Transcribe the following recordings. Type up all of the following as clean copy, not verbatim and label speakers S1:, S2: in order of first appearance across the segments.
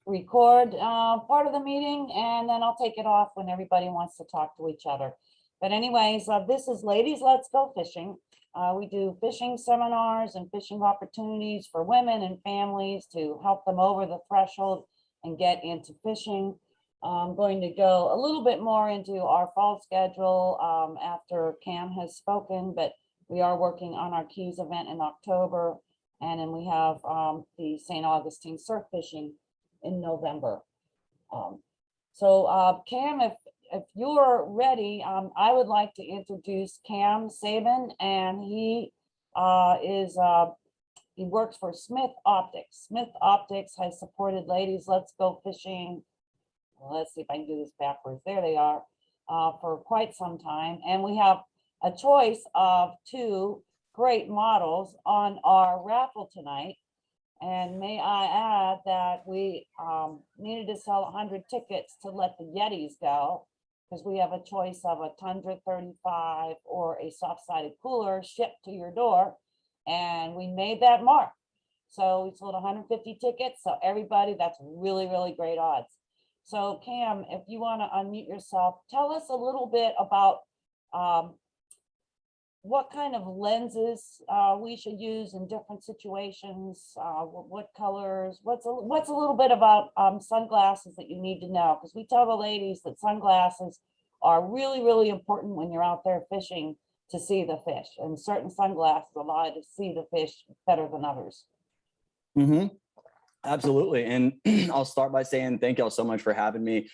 S1: record part of the meeting, and then I'll take it off when everybody wants to talk to each other. But anyways, this is Ladies Let's Go Fishing. We do fishing seminars and fishing opportunities for women and families to help them over the threshold and get into fishing. I'm going to go a little bit more into our fall schedule after Cam has spoken, but we are working on our Keys event in October, and then we have the St. Augustine surf fishing in November. Cam, if you're ready, I would like to introduce Cam Sabin, and he works for Smith Optics. Smith Optics has supported Ladies Let's Go Fishing. Let's see if I can do this backwards. There they are, for quite some time. And we have a choice of 2 great models on our raffle tonight. And may I add that we needed to sell 100 tickets to let the Yetis go, because we have a choice of a Tundra 35 or a soft-sided cooler shipped to your door. And we made that mark. So we sold 150 tickets. So everybody, that's really, really great odds. So Cam, if you want to unmute yourself, tell us a little bit about what kind of lenses we should use in different situations, what colors, what's a little bit about sunglasses that you need to know, because we tell the ladies that sunglasses are really, really important when you're out there fishing to see the fish, and certain sunglasses allow you to see the fish better than others.
S2: Mm-hmm. Absolutely. And I'll start by saying thank y'all so much for having me.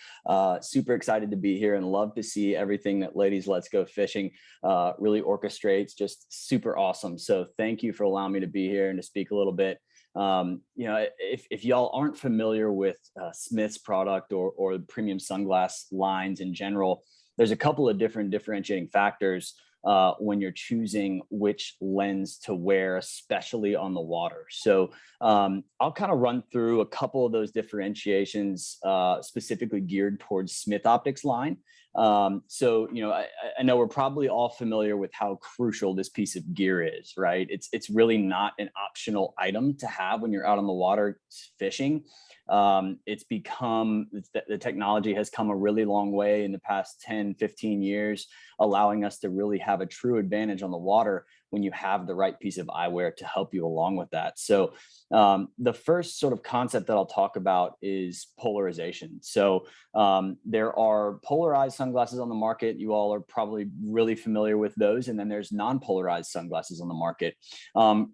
S2: Super excited to be here and love to see everything that Ladies Let's Go Fishing really orchestrates. Just super awesome. So thank you for allowing me to be here and to speak a little bit. If y'all aren't familiar with Smith's product or premium sunglass lines in general, there's a couple of different differentiating factors when you're choosing which lens to wear, especially on the water. So I'll kind of run through a couple of those differentiations specifically geared towards Smith Optics line. I know we're probably all familiar with how crucial this piece of gear is, right? It's really not an optional item to have when you're out on the water fishing. It's become, the technology has come a really long way in the past 10, 15 years, allowing us to really have a true advantage on the water when you have the right piece of eyewear to help you along with that. So the first sort of concept that I'll talk about is polarization. So there are polarized sunglasses on the market. You all are probably really familiar with those. And then there's non-polarized sunglasses on the market.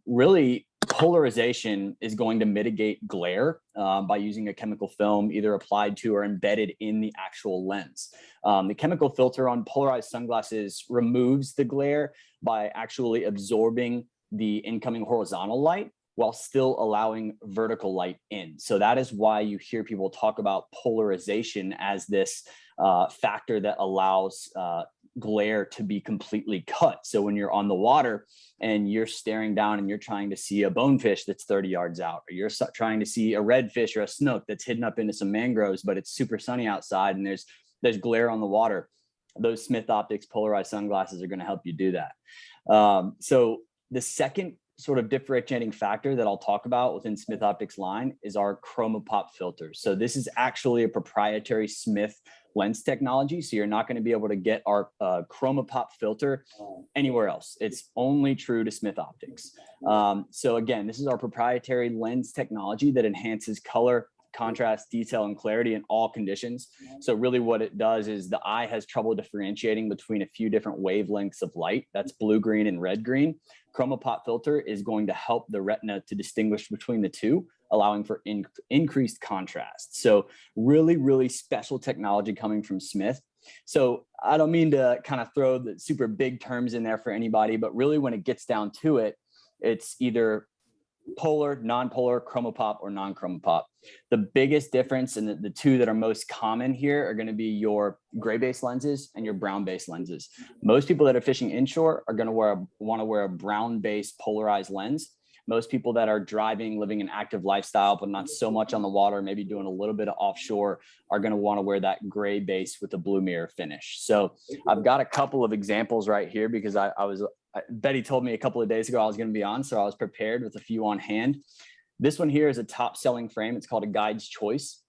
S2: Really, polarization is going to mitigate glare by using a chemical film either applied to or embedded in the actual lens. The chemical filter on polarized sunglasses removes the glare by actually absorbing the incoming horizontal light while still allowing vertical light in. So that is why you hear people talk about polarization as this factor that allows glare to be completely cut. So when you're on the water and you're staring down and you're trying to see a bonefish that's 30 yards out, or you're trying to see a redfish or a snook that's hidden up into some mangroves, but it's super sunny outside and there's glare on the water, those Smith Optics polarized sunglasses are going to help you do that. So the second sort of differentiating factor that I'll talk about within Smith Optics line is our ChromaPop filters. So this is actually a proprietary Smith lens technology. So you're not going to be able to get our ChromaPop filter anywhere else. It's only true to Smith Optics. So again, this is our proprietary lens technology that enhances color, contrast, detail, and clarity in all conditions. So really what it does is the eye has trouble differentiating between a few different wavelengths of light. That's blue, green, and red, green. ChromaPop filter is going to help the retina to distinguish between the two, allowing for increased contrast. So really, really special technology coming from Smith. So I don't mean to kind of throw the super big terms in there for anybody, but really when it gets down to it, it's either polar, non-polar, ChromaPop, or non-ChromaPop. The biggest difference and the two that are most common here are going to be your gray-based lenses and your brown-based lenses. Most people that are fishing inshore are going to want to wear a brown-based polarized lens. Most people that are driving, living an active lifestyle, but not so much on the water, maybe doing a little bit of offshore, are going to want to wear that gray base with a blue mirror finish. So I've got a couple of examples right here because Betty told me a couple of days ago I was going to be on, so I was prepared with a few on hand. This one here is a top selling frame. It's called a Guide's Choice.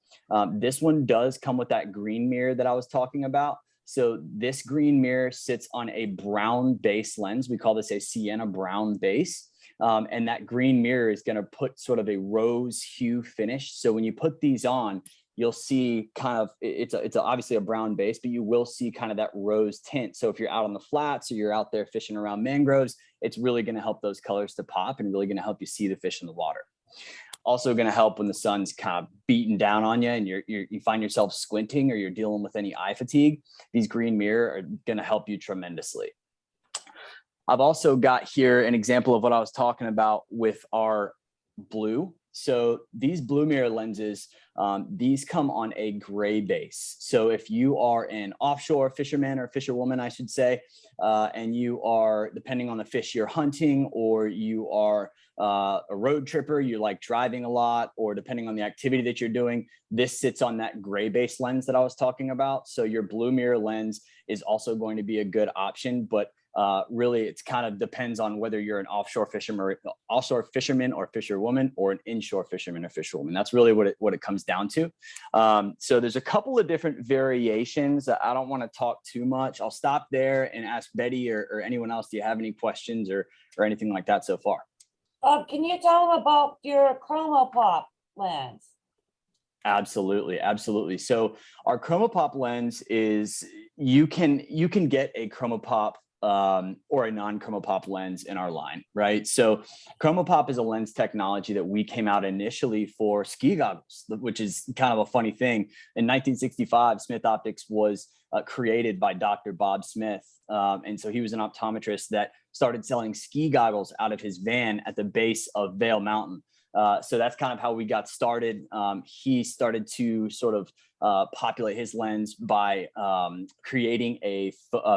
S2: This one does come with that green mirror that I was talking about. So this green mirror sits on a brown base lens. We call this a sienna brown base. And that green mirror is going to put sort of a rose hue finish. So when you put these on, you'll see kind of, it's obviously a brown base, but you will see kind of that rose tint. So if you're out on the flats or you're out there fishing around mangroves, it's really going to help those colors to pop and really going to help you see the fish in the water. Also going to help when the sun's kind of beating down on you and you find yourself squinting or you're dealing with any eye fatigue. These green mirror are going to help you tremendously. I've also got here an example of what I was talking about with our blue. So these blue mirror lenses, these come on a gray base. So if you are an offshore fisherman or fisherwoman, I should say, and you are, depending on the fish you're hunting, or you are a road tripper, you like driving a lot, or depending on the activity that you're doing, this sits on that gray base lens that I was talking about. So your blue mirror lens is also going to be a good option, but really it's kind of depends on whether you're an offshore fisherman or fisherwoman, or an inshore fisherman or fisherwoman. That's really what it comes down to. So there's a couple of different variations. I don't want to talk too much. I'll stop there and ask Betty or anyone else, do you have any questions or anything like that so far?
S1: Can you tell them about your ChromaPop lens?
S2: Absolutely. Absolutely. So our ChromaPop lens is, you can get a ChromaPop or a non-ChromaPop lens in our line, right? So ChromaPop is a lens technology that we came out initially for ski goggles, which is kind of a funny thing. In 1965, Smith Optics was created by Dr. Bob Smith. And so he was an optometrist that started selling ski goggles out of his van at the base of Vail Mountain. So that's kind of how we got started. He started to sort of populate his lens by creating a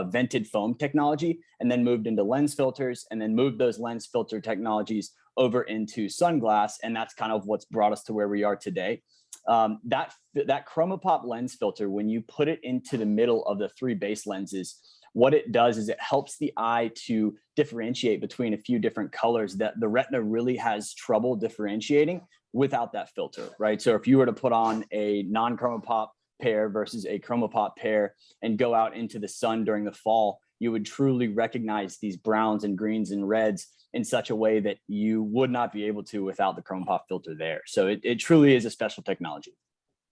S2: vented foam technology, and then moved into lens filters, and then moved those lens filter technologies over into sunglass. And that's kind of what's brought us to where we are today. That ChromaPop lens filter, when you put it into the middle of the three base lenses, what it does is it helps the eye to differentiate between a few different colors that the retina really has trouble differentiating without that filter, right? So if you were to put on a non-ChromaPop pair versus a ChromaPop pair and go out into the sun during the fall, you would truly recognize these browns and greens and reds in such a way that you would not be able to without the ChromaPop filter there. So it truly is a special technology.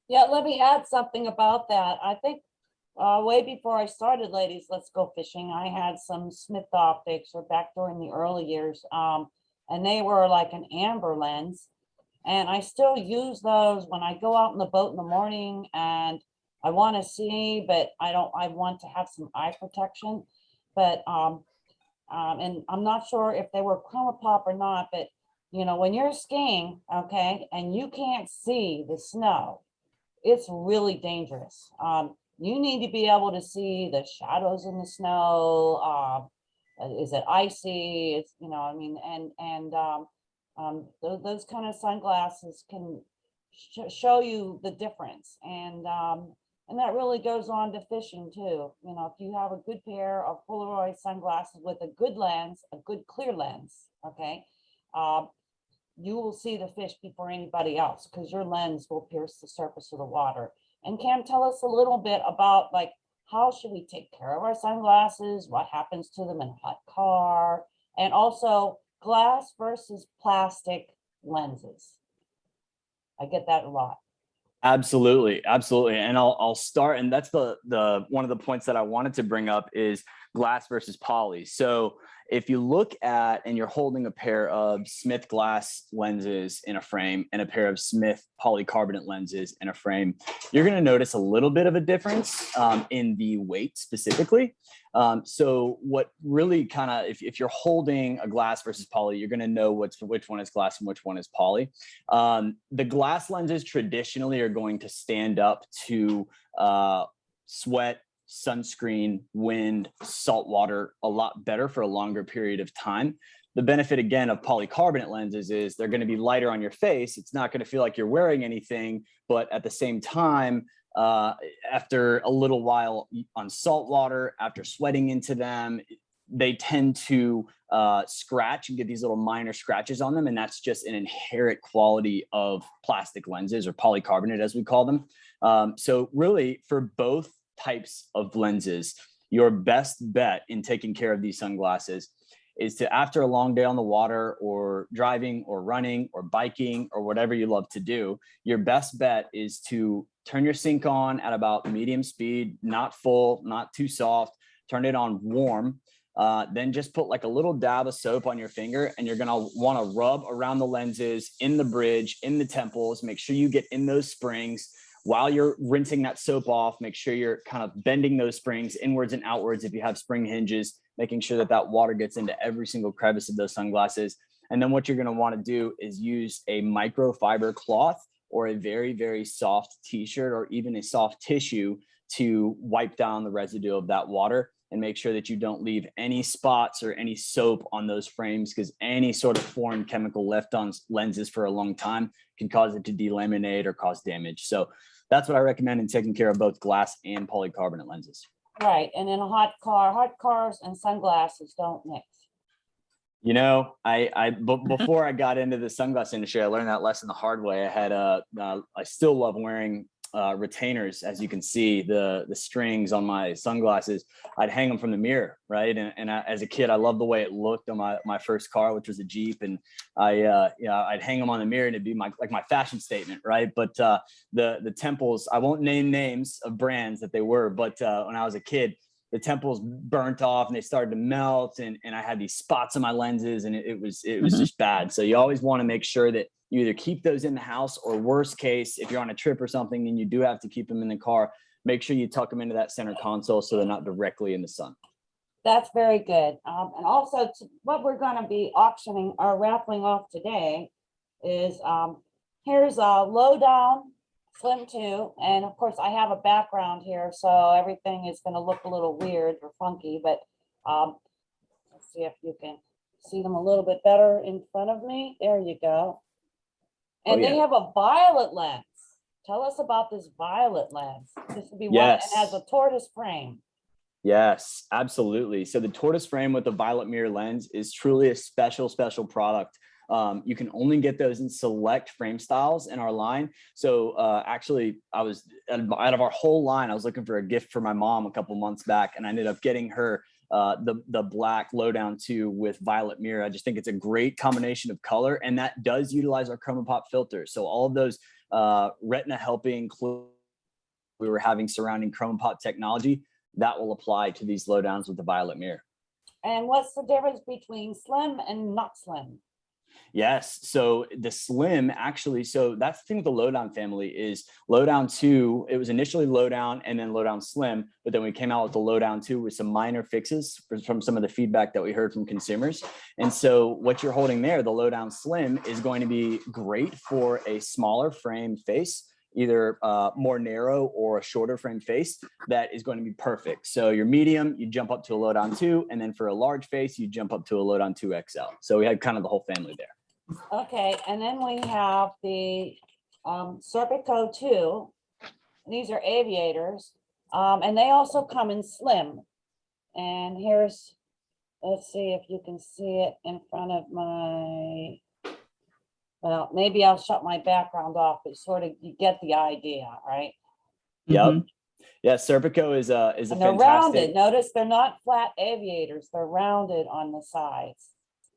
S1: Yeah, let me add something about that. I think way before I started Ladies Let's Go Fishing, I had some Smith Optics, or back during the early years, and they were like an amber lens. And I still use those when I go out in the boat in the morning and I want to see, but I want to have some eye protection. But and I'm not sure if they were ChromaPop or not, but you know, when you're skiing, okay, and you can't see the snow, it's really dangerous. You need to be able to see the shadows in the snow. Is it icy? It's, you know, I mean, those kind of sunglasses can show you the difference. And that really goes on to fishing too. You know, if you have a good pair of Polaroid sunglasses with a good lens, a good clear lens, okay, you will see the fish before anybody else, because your lens will pierce the surface of the water. And Cam, tell us a little bit about, like, how should we take care of our sunglasses? What happens to them in a hot car? And also glass versus plastic lenses. I get that a lot.
S2: Absolutely. Absolutely. And I'll start, and that's the one of the points that I wanted to bring up is glass versus poly. So if you look at, and you're holding a pair of Smith glass lenses in a frame and a pair of Smith polycarbonate lenses in a frame, you're going to notice a little bit of a difference in the weight specifically. So what really kind of, if you're holding a glass versus poly, you're going to know which one is glass and which one is poly. The glass lenses traditionally are going to stand up to sweat, sunscreen, wind, salt water a lot better for a longer period of time. The benefit, again, of polycarbonate lenses is they're going to be lighter on your face. It's not going to feel like you're wearing anything, but at the same time, after a little while on salt water, after sweating into them, they tend to scratch and get these little minor scratches on them. And that's just an inherent quality of plastic lenses, or polycarbonate as we call them. So really, for both types of lenses, your best bet in taking care of these sunglasses is to, after a long day on the water or driving or running or biking or whatever you love to do, your best bet is to turn your sync on at about medium speed, not full, not too soft, turn it on warm. Then just put like a little dab of soap on your finger, and you're gonna wanna rub around the lenses, in the bridge, in the temples, make sure you get in those springs. While you're rinsing that soap off, make sure you're kind of bending those springs inwards and outwards if you have spring hinges, making sure that that water gets into every single crevice of those sunglasses. And then what you're going to want to do is use a microfiber cloth or a very, very soft t-shirt or even a soft tissue to wipe down the residue of that water, and make sure that you don't leave any spots or any soap on those frames, because any sort of foreign chemical left on lenses for a long time can cause it to delaminate or cause damage. So that's what I recommend in taking care of both glass and polycarbonate lenses.
S1: Right. And in a hot cars and sunglasses don't mix.
S2: You know, before I got into the sunglass industry, I learned that lesson the hard way. I still love wearing retainers. As you can see, the strings on my sunglasses, I'd hang them from the mirror, right? And as a kid, I loved the way it looked on my first car, which was a Jeep, and I'd hang them on the mirror, and it'd be my fashion statement, right? But the temples, I won't name names of brands that they were, but when I was a kid, the temples burnt off and they started to melt, and I had these spots on my lenses, and it was just bad. So you always want to make sure that you either keep those in the house, or worst case, if you're on a trip or something and you do have to keep them in the car, make sure you tuck them into that center console so they're not directly in the sun.
S1: That's very good. And also what we're going to be auctioning or raffling off today is here's a Lowdown Slim 2. And of course I have a background here, so everything is going to look a little weird or funky, but let's see if you can see them a little bit better in front of me. There you go. And they have a violet lens. Tell us about this violet lens. This would be one, and has a tortoise frame.
S2: Yes, absolutely. So the tortoise frame with the violet mirror lens is truly a special product. You can only get those in select frame styles in our line. So actually, I was out of our whole line, I was looking for a gift for my mom a couple months back, and I ended up getting her the black Lowdown 2 with violet mirror. I just think it's a great combination of color, and that does utilize our chroma pop filter. So all of those retina helping we were having surrounding chroma pop technology, that will apply to these Lowdowns with the violet mirror. And
S1: what's the difference between slim and not slim?
S2: Yes. So the slim actually, so that's the thing with the Lowdown family is Lowdown 2, it was initially Lowdown and then Lowdown Slim, but then we came out with the Lowdown 2 with some minor fixes from some of the feedback that we heard from consumers. And so what you're holding there, the Lowdown Slim, is going to be great for a smaller frame face, either more narrow or a shorter frame face. That is going to be perfect. So your medium, you jump up to a Lowdown 2, and then for a large face, you jump up to a Lowdown 2 XL. So we had kind of the whole family there.
S1: Okay, and then we have the Serpico 2. These are aviators, and they also come in slim. And here's, let's see if you can see it in front of my, well, maybe I'll shut my background off, but sort of you get the idea, right?
S2: Yep. Yeah, Serpico is a
S1: and they're
S2: fantastic.
S1: Rounded. Notice they're not flat aviators; they're rounded on the sides.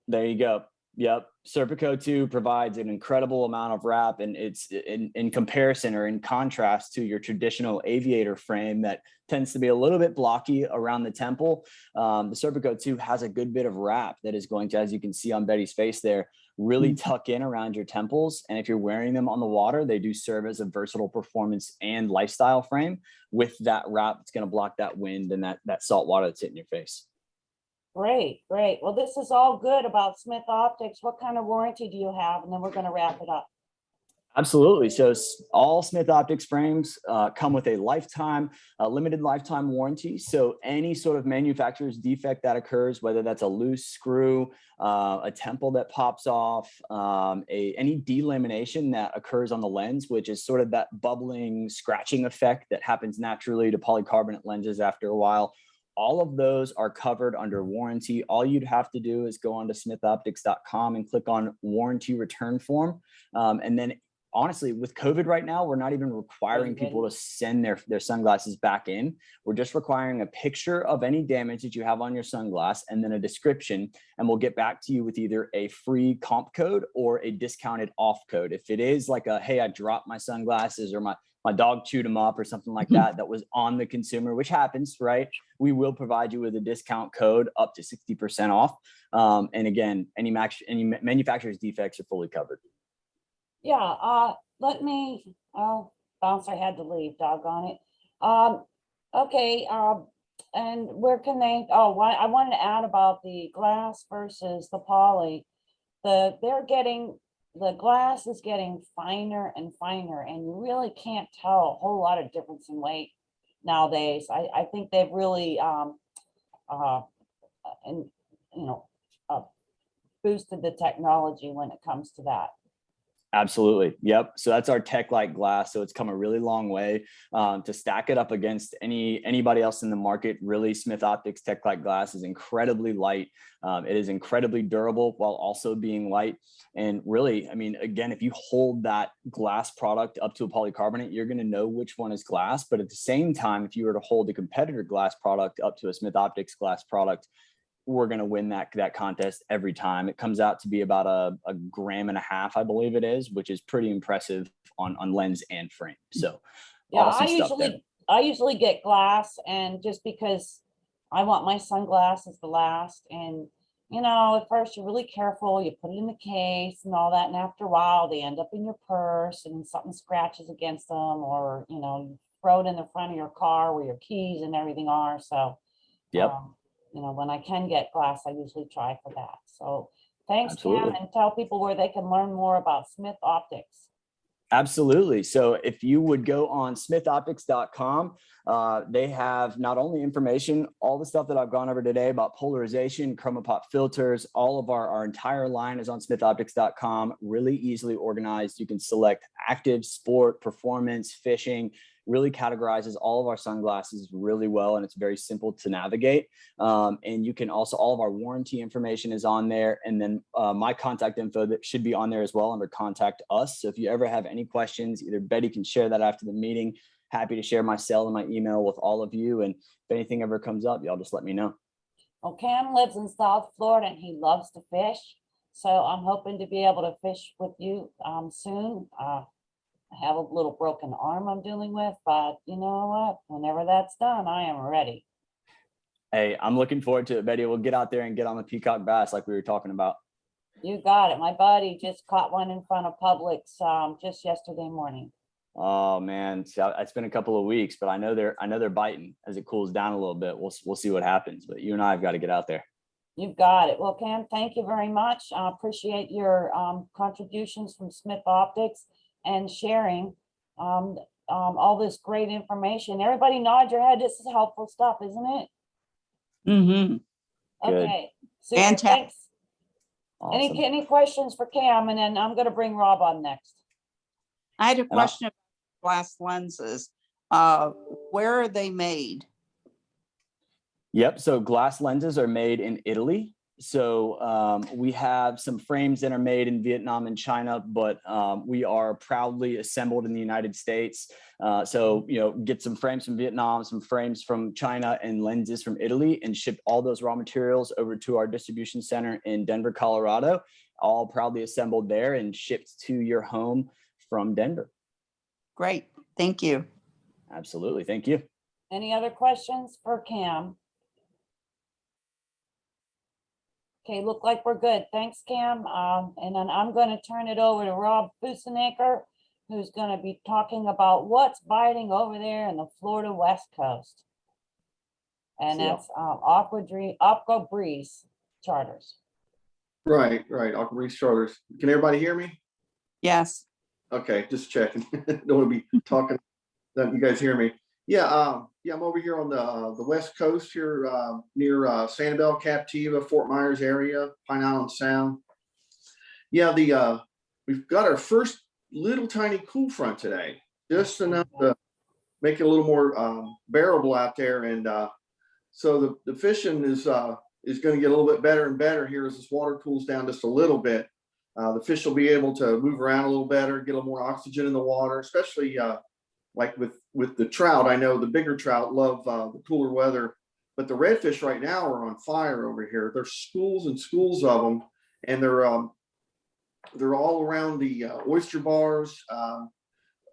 S2: There you go. Yep. Serpico 2 provides an incredible amount of wrap, and it's in comparison or in contrast to your traditional aviator frame that tends to be a little bit blocky around the temple. The Serpico 2 has a good bit of wrap that is going to, as you can see on Betty's face there, really tuck in around your temples. And if you're wearing them on the water, they do serve as a versatile performance and lifestyle frame. With that wrap, it's going to block that wind and that salt water that's hitting your face.
S1: Great, great. Well, this is all good about Smith Optics. What kind of warranty do you have? And then we're going to wrap it up.
S2: Absolutely. So all Smith Optics frames come with a limited lifetime warranty. So any sort of manufacturer's defect that occurs, whether that's a loose screw, a temple that pops off, any delamination that occurs on the lens, which is sort of that bubbling, scratching effect that happens naturally to polycarbonate lenses after a while, all of those are covered under warranty. All you'd have to do is go onto smithoptics.com and click on warranty return form. And then honestly, with COVID right now, we're not even requiring people to send their sunglasses back in. We're just requiring a picture of any damage that you have on your sunglass and then a description, and we'll get back to you with either a free comp code or a discounted off code. If it is like a, hey, I dropped my sunglasses or my dog chewed them up or something like that, that was on the consumer, which happens, right? We will provide you with a discount code up to 60% off. And again, any manufacturer's defects are fully covered.
S1: Yeah, bouncer had to leave, doggone it. Okay, and where can they, I wanted to add about the glass versus the poly. The glass is getting finer and finer, and you really can't tell a whole lot of difference in weight nowadays. I think they've really, boosted the technology when it comes to that.
S2: Absolutely. Yep. So that's our tech light glass. So it's come a really long way to stack it up against anybody else in the market. Really, Smith Optics tech light glass is incredibly light. It is incredibly durable while also being light. And really, I mean, again, if you hold that glass product up to a polycarbonate, you're going to know which one is glass. But at the same time, if you were to hold a competitor glass product up to a Smith Optics glass product, we're going to win that contest every time. It comes out to be about a gram and a half, I believe it is, which is pretty impressive on lens and frame. So
S1: yeah,
S2: awesome
S1: I usually get glass, and just because I want my sunglasses to last. And at first you're really careful, you put it in the case and all that, and after a while they end up in your purse and something scratches against them, or you throw it in the front of your car where your keys and everything are. So
S2: yep.
S1: When I can get glass, I usually try for that. So thanks,
S2: Absolutely.
S1: Cam, and tell people where they can learn more about Smith Optics.
S2: Absolutely. So if you would go on smithoptics.com, they have not only information, all the stuff that I've gone over today about polarization, chromopop filters, all of our entire line is on smithoptics.com, really easily organized. You can select active, sport, performance, fishing, really categorizes all of our sunglasses really well, and it's very simple to navigate. And you can also, all of our warranty information is on there. And then my contact info that should be on there as well under contact us. So if you ever have any questions, either Betty can share that after the meeting. Happy to share my cell and my email with all of you. And if anything ever comes up, y'all just let me know.
S1: Well, Cam lives in South Florida and he loves to fish. So I'm hoping to be able to fish with you soon. I have a little broken arm I'm dealing with, but you know what? Whenever that's done, I am ready.
S2: Hey, I'm looking forward to it, Betty. We'll get out there and get on the peacock bass like we were talking about.
S1: You got it. My buddy just caught one in front of Publix just yesterday morning.
S2: Oh man, so it's been a couple of weeks, but I know they're biting as it cools down a little bit. We'll see what happens, but you and I have got to get out there.
S1: You've got it. Well, Cam, thank you very much. I appreciate your contributions from Smith Optics and sharing all this great information. Everybody nod your head. This is helpful stuff, isn't it?
S3: Mm-hmm.
S1: Okay. Super,
S3: Fantastic.
S1: thanks.
S2: Awesome.
S1: Any questions for Cam? And then I'm going to bring Rob on next.
S3: I had a question about glass lenses. Where are they made?
S2: Yep. So glass lenses are made in Italy. So we have some frames that are made in Vietnam and China, but we are proudly assembled in the United States. So, get some frames from Vietnam, some frames from China, and lenses from Italy, and ship all those raw materials over to our distribution center in Denver, Colorado, all proudly assembled there and shipped to your home from Denver.
S3: Great. Thank you.
S2: Absolutely. Thank you.
S1: Any other questions for Cam? Okay, look like we're good. Thanks, Cam. And then I'm going to turn it over to Rob Fusinaker, who's going to be talking about what's biting over there in the Florida West Coast. And that's Aqua Breeze charters.
S4: Right. Aqua Breeze charters. Can everybody hear me?
S3: Yes.
S4: Okay, just checking. Don't want to be talking. That you guys hear me? Yeah. I'm over here on the West Coast here near Sanibel, Captiva, Fort Myers area, Pine Island Sound. Yeah, we've got our first little tiny cool front today, just enough to make it a little more bearable out there. And So the fishing is going to get a little bit better and better here as this water cools down just a little bit. The fish will be able to move around a little better, get a little more oxygen in the water, especially like with the trout. I know the bigger trout love the cooler weather, but the redfish right now are on fire over here. There's schools and schools of them, and they're all around the oyster bars,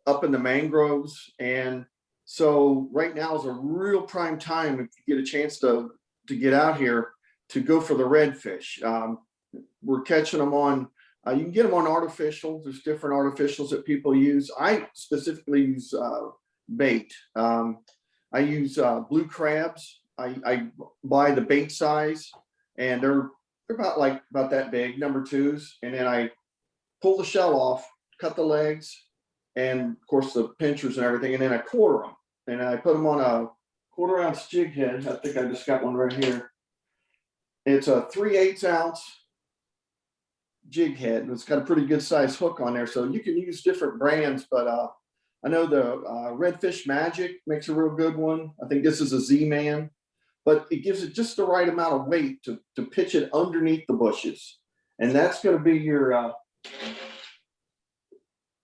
S4: up in the mangroves. And so right now is a real prime time if you get a chance to get out here to go for the redfish. We're catching them on, you can get them on artificial. There's different artificials that people use. I specifically use bait. I use blue crabs. I buy the bait size, and they're about that big, number 2s. And then I pull the shell off, cut the legs, and of course the pinchers and everything, and then I quarter them. And I put them on a 1/4 ounce jig head. I think I just got one right here. It's a 3/8 ounce jig head, and it's got a pretty good size hook on there. So you can use different brands, but I know the Redfish Magic makes a real good one. I think this is a Z-Man, but it gives it just the right amount of weight to pitch it underneath the bushes. And that's going to be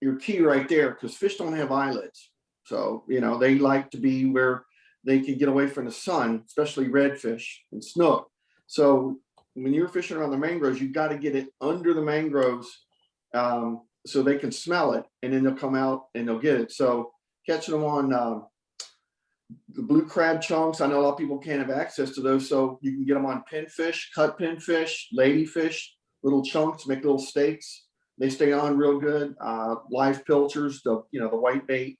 S4: your key right there, because fish don't have eyelids. So, they like to be where they can get away from the sun, especially redfish and snook. So when you're fishing around the mangroves, you've got to get it under the mangroves so they can smell it, and then they'll come out and they'll get it. So catching them on the blue crab chunks, I know a lot of people can't have access to those, so you can get them on pinfish, cut pinfish, ladyfish, little chunks, make little steaks. They stay on real good. Live pilchers, the white bait.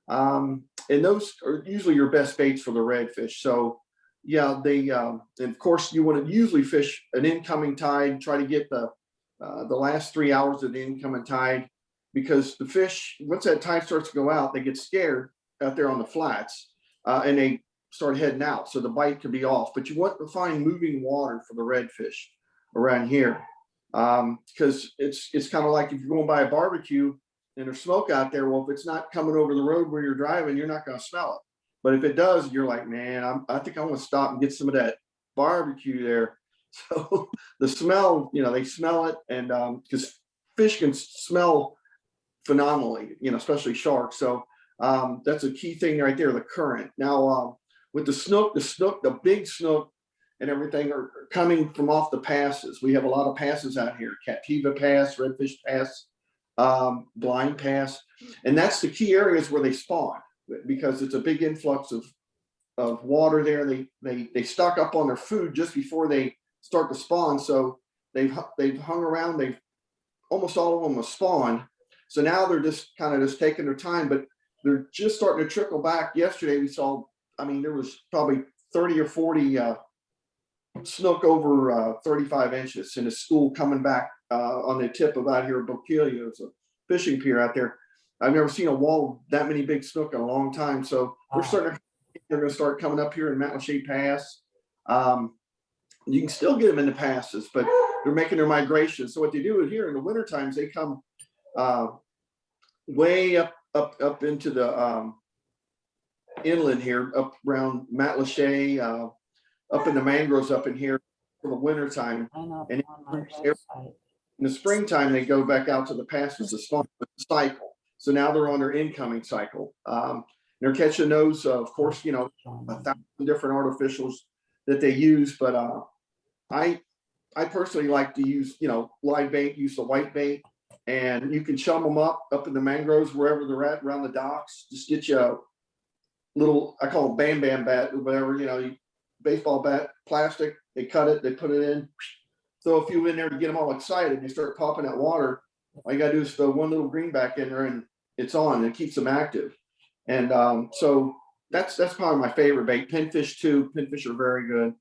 S4: And those are usually your best baits for the redfish. So yeah, and of course you want to usually fish an incoming tide, try to get the last 3 hours of the incoming tide, because the fish, once that tide starts to go out, they get scared out there on the flats, and they start heading out. So the bite could be off, but you want to find moving water for the redfish around here. Because it's kind of like if you're going by a barbecue and there's smoke out there. Well, if it's not coming over the road where you're driving, you're not going to smell it. But if it does, you're like, man, I think I want to stop and get some of that barbecue there. So the smell, they smell it, and because fish can smell phenomenally, especially sharks. So that's a key thing right there, the current. Now with the snook, the big snook and everything are coming from off the passes. We have a lot of passes out here: Captiva Pass, Redfish Pass, Blind Pass, and that's the key areas where they spawn, because it's a big influx of water there. They stock up on their food just before they start to spawn. So they've hung around. They've almost all of them have spawned. So now they're just taking their time, but they're just starting to trickle back. Yesterday we saw, there was probably 30 or 40 snook over 35 inches in a school coming back on the tip of out here at Boquillo. It's a fishing pier out there. I've never seen a wall that many big snook in a long time. So they're going to start coming up here in Matlacha Pass. You can still get them in the passes, but they're making their migration. So what they do here in the winter times, they come way up into the inland here, up around Matlacha, up in the mangroves up in here for the winter time. And in the springtime, they go back out to the passes to spawn with the cycle. So now they're on their incoming cycle. They're catching those, of course, 1,000 different artificials that they use. But I personally like to use, live bait, use the white bait, and you can chum them up in the mangroves, wherever they're at, around the docks. Just get you a little, I call it Bam Bam bat or whatever, baseball bat, plastic. They cut it, they put it in, throw a few in there to get them all excited. You start popping that water. All you gotta do is throw one little greenback in there, and it's on. And it keeps them active. And so that's probably my favorite bait. Pinfish too. Pinfish are very good.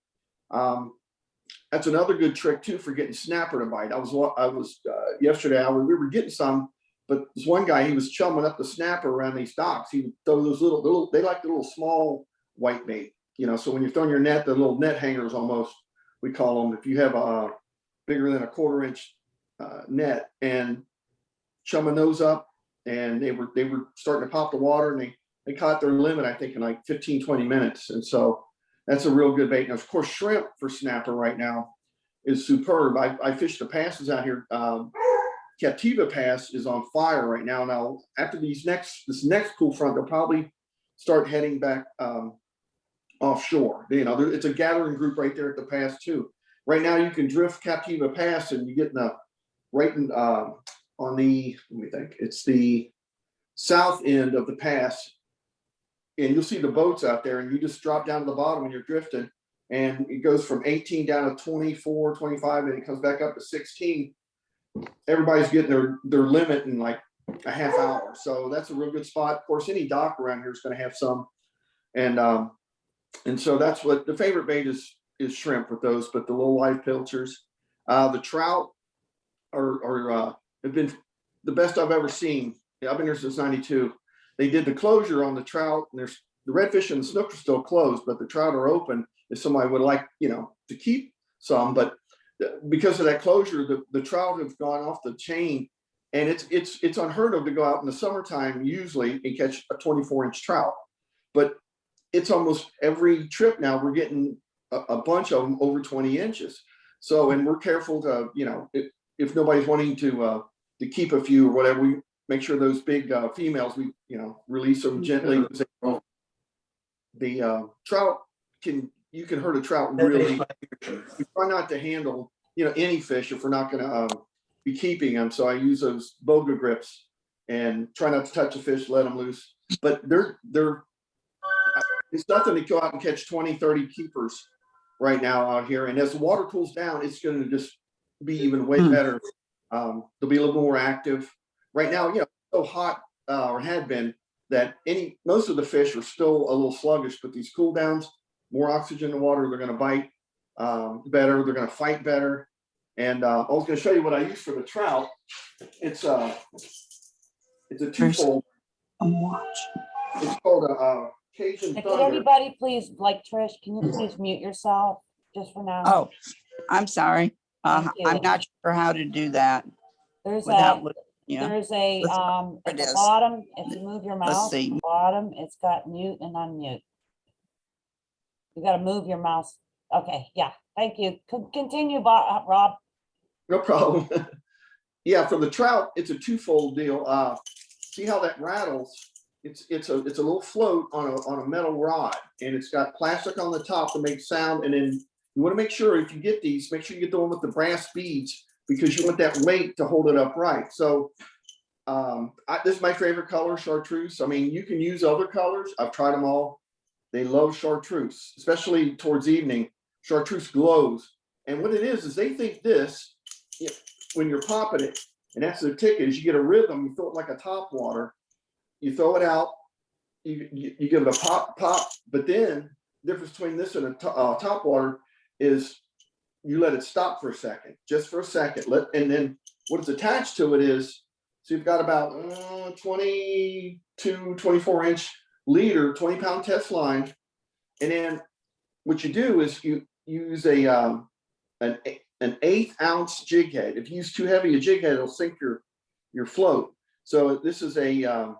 S4: That's another good trick too for getting snapper to bite. I was yesterday. We were getting some, but this one guy, he was chumming up the snapper around these docks. He would throw those little. They like the little small white bait. So when you're throwing your net, the little net hangers almost, we call them. If you have a bigger than a 1/4 inch net, and chumming those up, and they were starting to pop the water, and they caught their limit, I think, in like 15, 20 minutes. And so That's a real good bait. Now, of course, shrimp for snapper right now is superb. I fished the passes out here. Captiva Pass is on fire right now. Now, after this next cool front, they'll probably start heading back offshore. You know, it's a gathering group right there at the pass too. Right now, you can drift Captiva Pass, and you get in on the, let me think, it's the south end of the pass, and you'll see the boats out there, and you just drop down to the bottom and you're drifting, and it goes from 18 down to 24, 25, and it comes back up to 16. Everybody's getting their limit in like a half hour. So that's a real good spot. Of course, any dock around here is going to have some. And so that's what the favorite bait is shrimp with those, but the little live pilchers. The trout have been the best I've ever seen. I've been here since 92. They did the closure on the trout, and there's the redfish and the snook are still closed, but the trout are open if somebody would like, to keep some. But because of that closure, the trout have gone off the chain, and it's unheard of to go out in the summertime usually and catch a 24-inch trout. But it's almost every trip now we're getting a bunch of them over 20 inches. So, and we're careful to, if nobody's wanting to keep a few or whatever, we make sure those big females, we, release them gently. The trout you can hurt a trout really. We try not to handle, any fish if we're not going to be keeping them. So I use those boga grips and try not to touch a fish, let them loose. But it's nothing to go out and catch 20, 30 keepers right now out here. And as the water cools down, it's going to just be even way better. They'll be a little more active. Right now, it's so hot or had been that most of the fish are still a little sluggish, but these cool downs, more oxygen in the water, they're going to bite better, they're going to fight better. And I was going to show you what I use for the trout. It's a twofold. It's called a Cajun
S1: Could
S4: Thunder.
S1: everybody please, like Trish, can you please mute yourself just for now?
S3: Oh, I'm sorry.
S1: Thank you.
S3: I'm not sure how to do that
S1: There's
S3: without
S1: a,
S3: looking. Yeah,
S1: there's a,
S3: Let's-
S1: at
S3: it
S1: the
S3: is.
S1: bottom, if you move your mouse, at
S3: see.
S1: the bottom, it's got mute and unmute. You gotta move your mouse. Okay, yeah, thank you. Continue, Rob.
S4: No problem. Yeah, for the trout, it's a twofold deal. See how that rattles? It's a little float on a metal rod, and it's got plastic on the top to make sound. And then you want to make sure if you get these, make sure you get the one with the brass beads, because you want that weight to hold it upright. So this is my favorite color, chartreuse. I mean, you can use other colors. I've tried them all. They love chartreuse, especially towards evening. Chartreuse glows. And what it is they think this, when you're popping it, and that's the ticket, is you get a rhythm, you throw it like a top water, you throw it out, you give it a pop, but then the difference between this and a top water is you let it stop for a second, just for a second. And then what is attached to it is, so you've got about 22, 24-inch leader, 20-pound test line. And then what you do is you use an 1/8-ounce jig head. If you use too heavy a jig head, it'll sink your float. So this is a,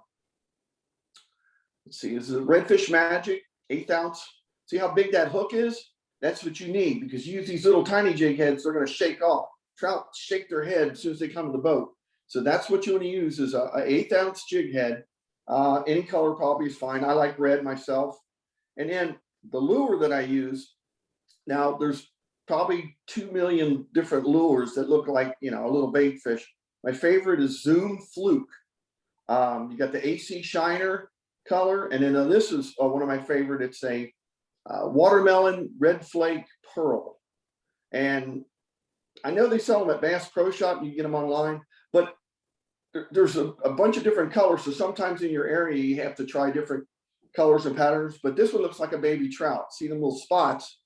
S4: let's see, this is a Redfish Magic 1/8 ounce. See how big that hook is? That's what you need, because you use these little tiny jig heads, they're going to shake off. Trout shake their head as soon as they come to the boat. So that's what you want to use, is a 1/8 ounce jig head. Any color probably is fine. I like red myself. And then the lure that I use, now there's probably 2 million different lures that look like, a little bait fish. My favorite is Zoom Fluke. You got the AC Shiner color, and then this is one of my favorite. It's a watermelon red flake pearl. And I know they sell them at Bass Pro Shop. You can get them online, but there's a bunch of different colors. So sometimes in your area, you have to try different colors and patterns, but this one looks like a baby trout. See them little spots?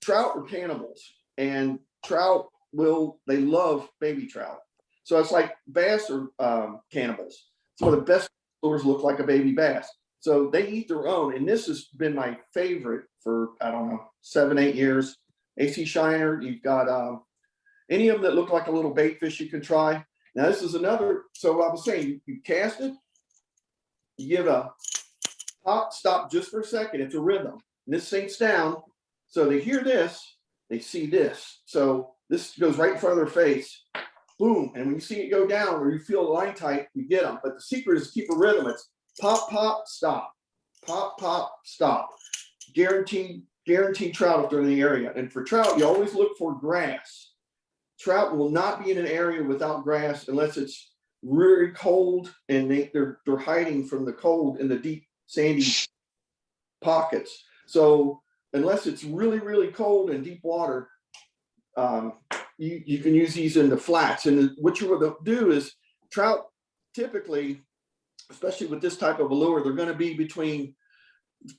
S4: Trout are cannibals, and trout they love baby trout. So it's like bass are cannibals. Some of the best lures look like a baby bass. So they eat their own. And this has been my favorite for, 7, 8 years. AC Shiner, you've got any of them that look like a little bait fish you can try. Now this is another, so I was saying, you cast it, you give a pop, stop just for a second. It's a rhythm. and this sinks down. So they hear this, they see this. So this goes right in front of their face. Boom. And when you see it go down or you feel the line tight, you get them. But the secret is keep a rhythm. It's pop, pop, stop. Pop, pop, stop. Guaranteed trout if they're in the area. And for trout, you always look for grass. Trout will not be in an area without grass unless it's really cold and they're hiding from the cold in the deep sandy pockets. So unless it's really, really cold and deep water, you can use these in the flats. And what you would do is trout typically, especially with this type of a lure, they're going to be between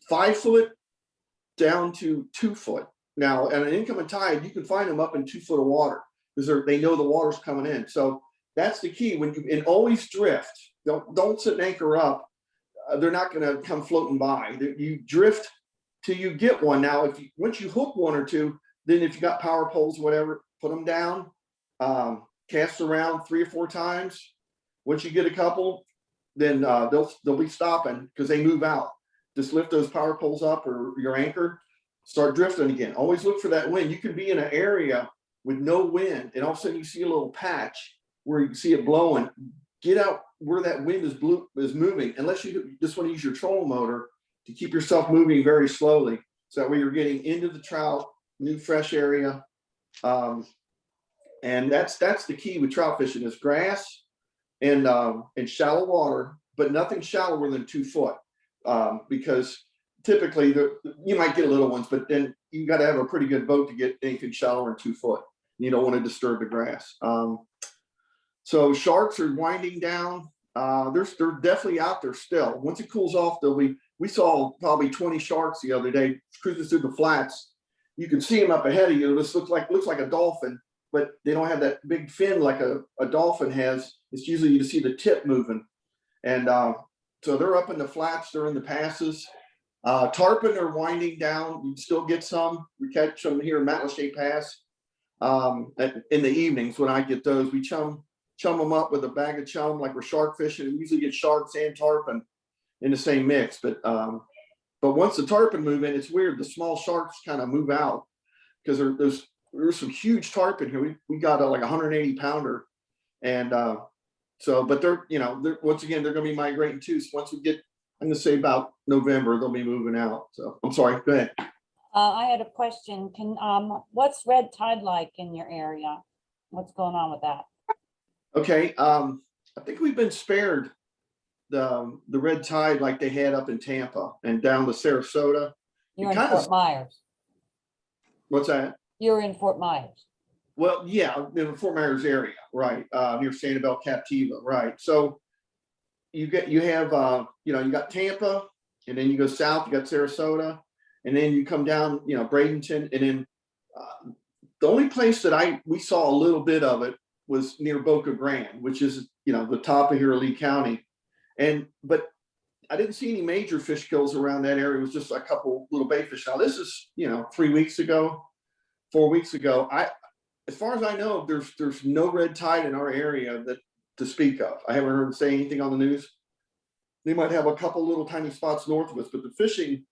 S4: 5 foot down to 2 foot. Now, at an incoming tide, you can find them up in 2 foot of water because they know the water's coming in. So that's the key. And always drift. Don't sit and anchor up. They're not going to come floating by. You drift till you get one. Now, once you hook one or two, then if you got power poles, whatever, put them down, cast around 3 or 4 times. Once you get a couple, then they'll be stopping because they move out. Just lift those power poles up or your anchor, start drifting again. Always look for that wind. You can be in an area with no wind, and all of a sudden you see a little patch where you can see it blowing. Get out where that wind is moving, unless you just want to use your trolling motor to keep yourself moving very slowly. So that way you're getting into the trout, new fresh area. And that's the key with trout fishing is grass and shallow water, but nothing shallower than 2 foot. Because typically you might get little ones, but then you got to have a pretty good boat to get anything shallower than 2 foot. You don't want to disturb the grass. So sharks are winding down. They're definitely out there still. Once it cools off, we saw probably 20 sharks the other day cruising through the flats. You can see them up ahead of you. This looks like a dolphin, but they don't have that big fin like a dolphin has. It's usually you see the tip moving. And so they're up in the flats, they're in the passes. Tarpon are winding down. You can still get some. We catch them here in Matlacha Pass. In the evenings when I get those, we chum them up with a bag of chum like we're shark fishing. We usually get sharks and tarpon in the same mix. But once the tarpon move in, it's weird. The small sharks kind of move out because there's some huge tarpon here. We got like 180 pounder. And but they're once again, they're going to be migrating too. So once we get, I'm going to say about November, they'll be moving out. So I'm sorry, go ahead.
S1: I had a question. What's red tide like in your area? What's going on with that?
S4: Okay. I think we've been spared the red tide like they had up in Tampa and down to Sarasota.
S1: You're in Fort Myers.
S4: What's that?
S1: You're in Fort Myers.
S4: Well, yeah, in the Fort Myers area, right, near Sanibel, Captiva, right. So you have you got Tampa, and then you go south, you got Sarasota, and then you come down, Bradenton, and then the only place that we saw a little bit of it was near Boca Grande, which is the top of here, Lee County, but I didn't see any major fish kills around that area. It was just a couple little bait fish. Now this is 3 weeks ago, 4 weeks ago. As far as I know, there's no red tide in our area to speak of. I haven't heard them say anything on the news. They might have a couple little tiny spots north of us, but the fishing,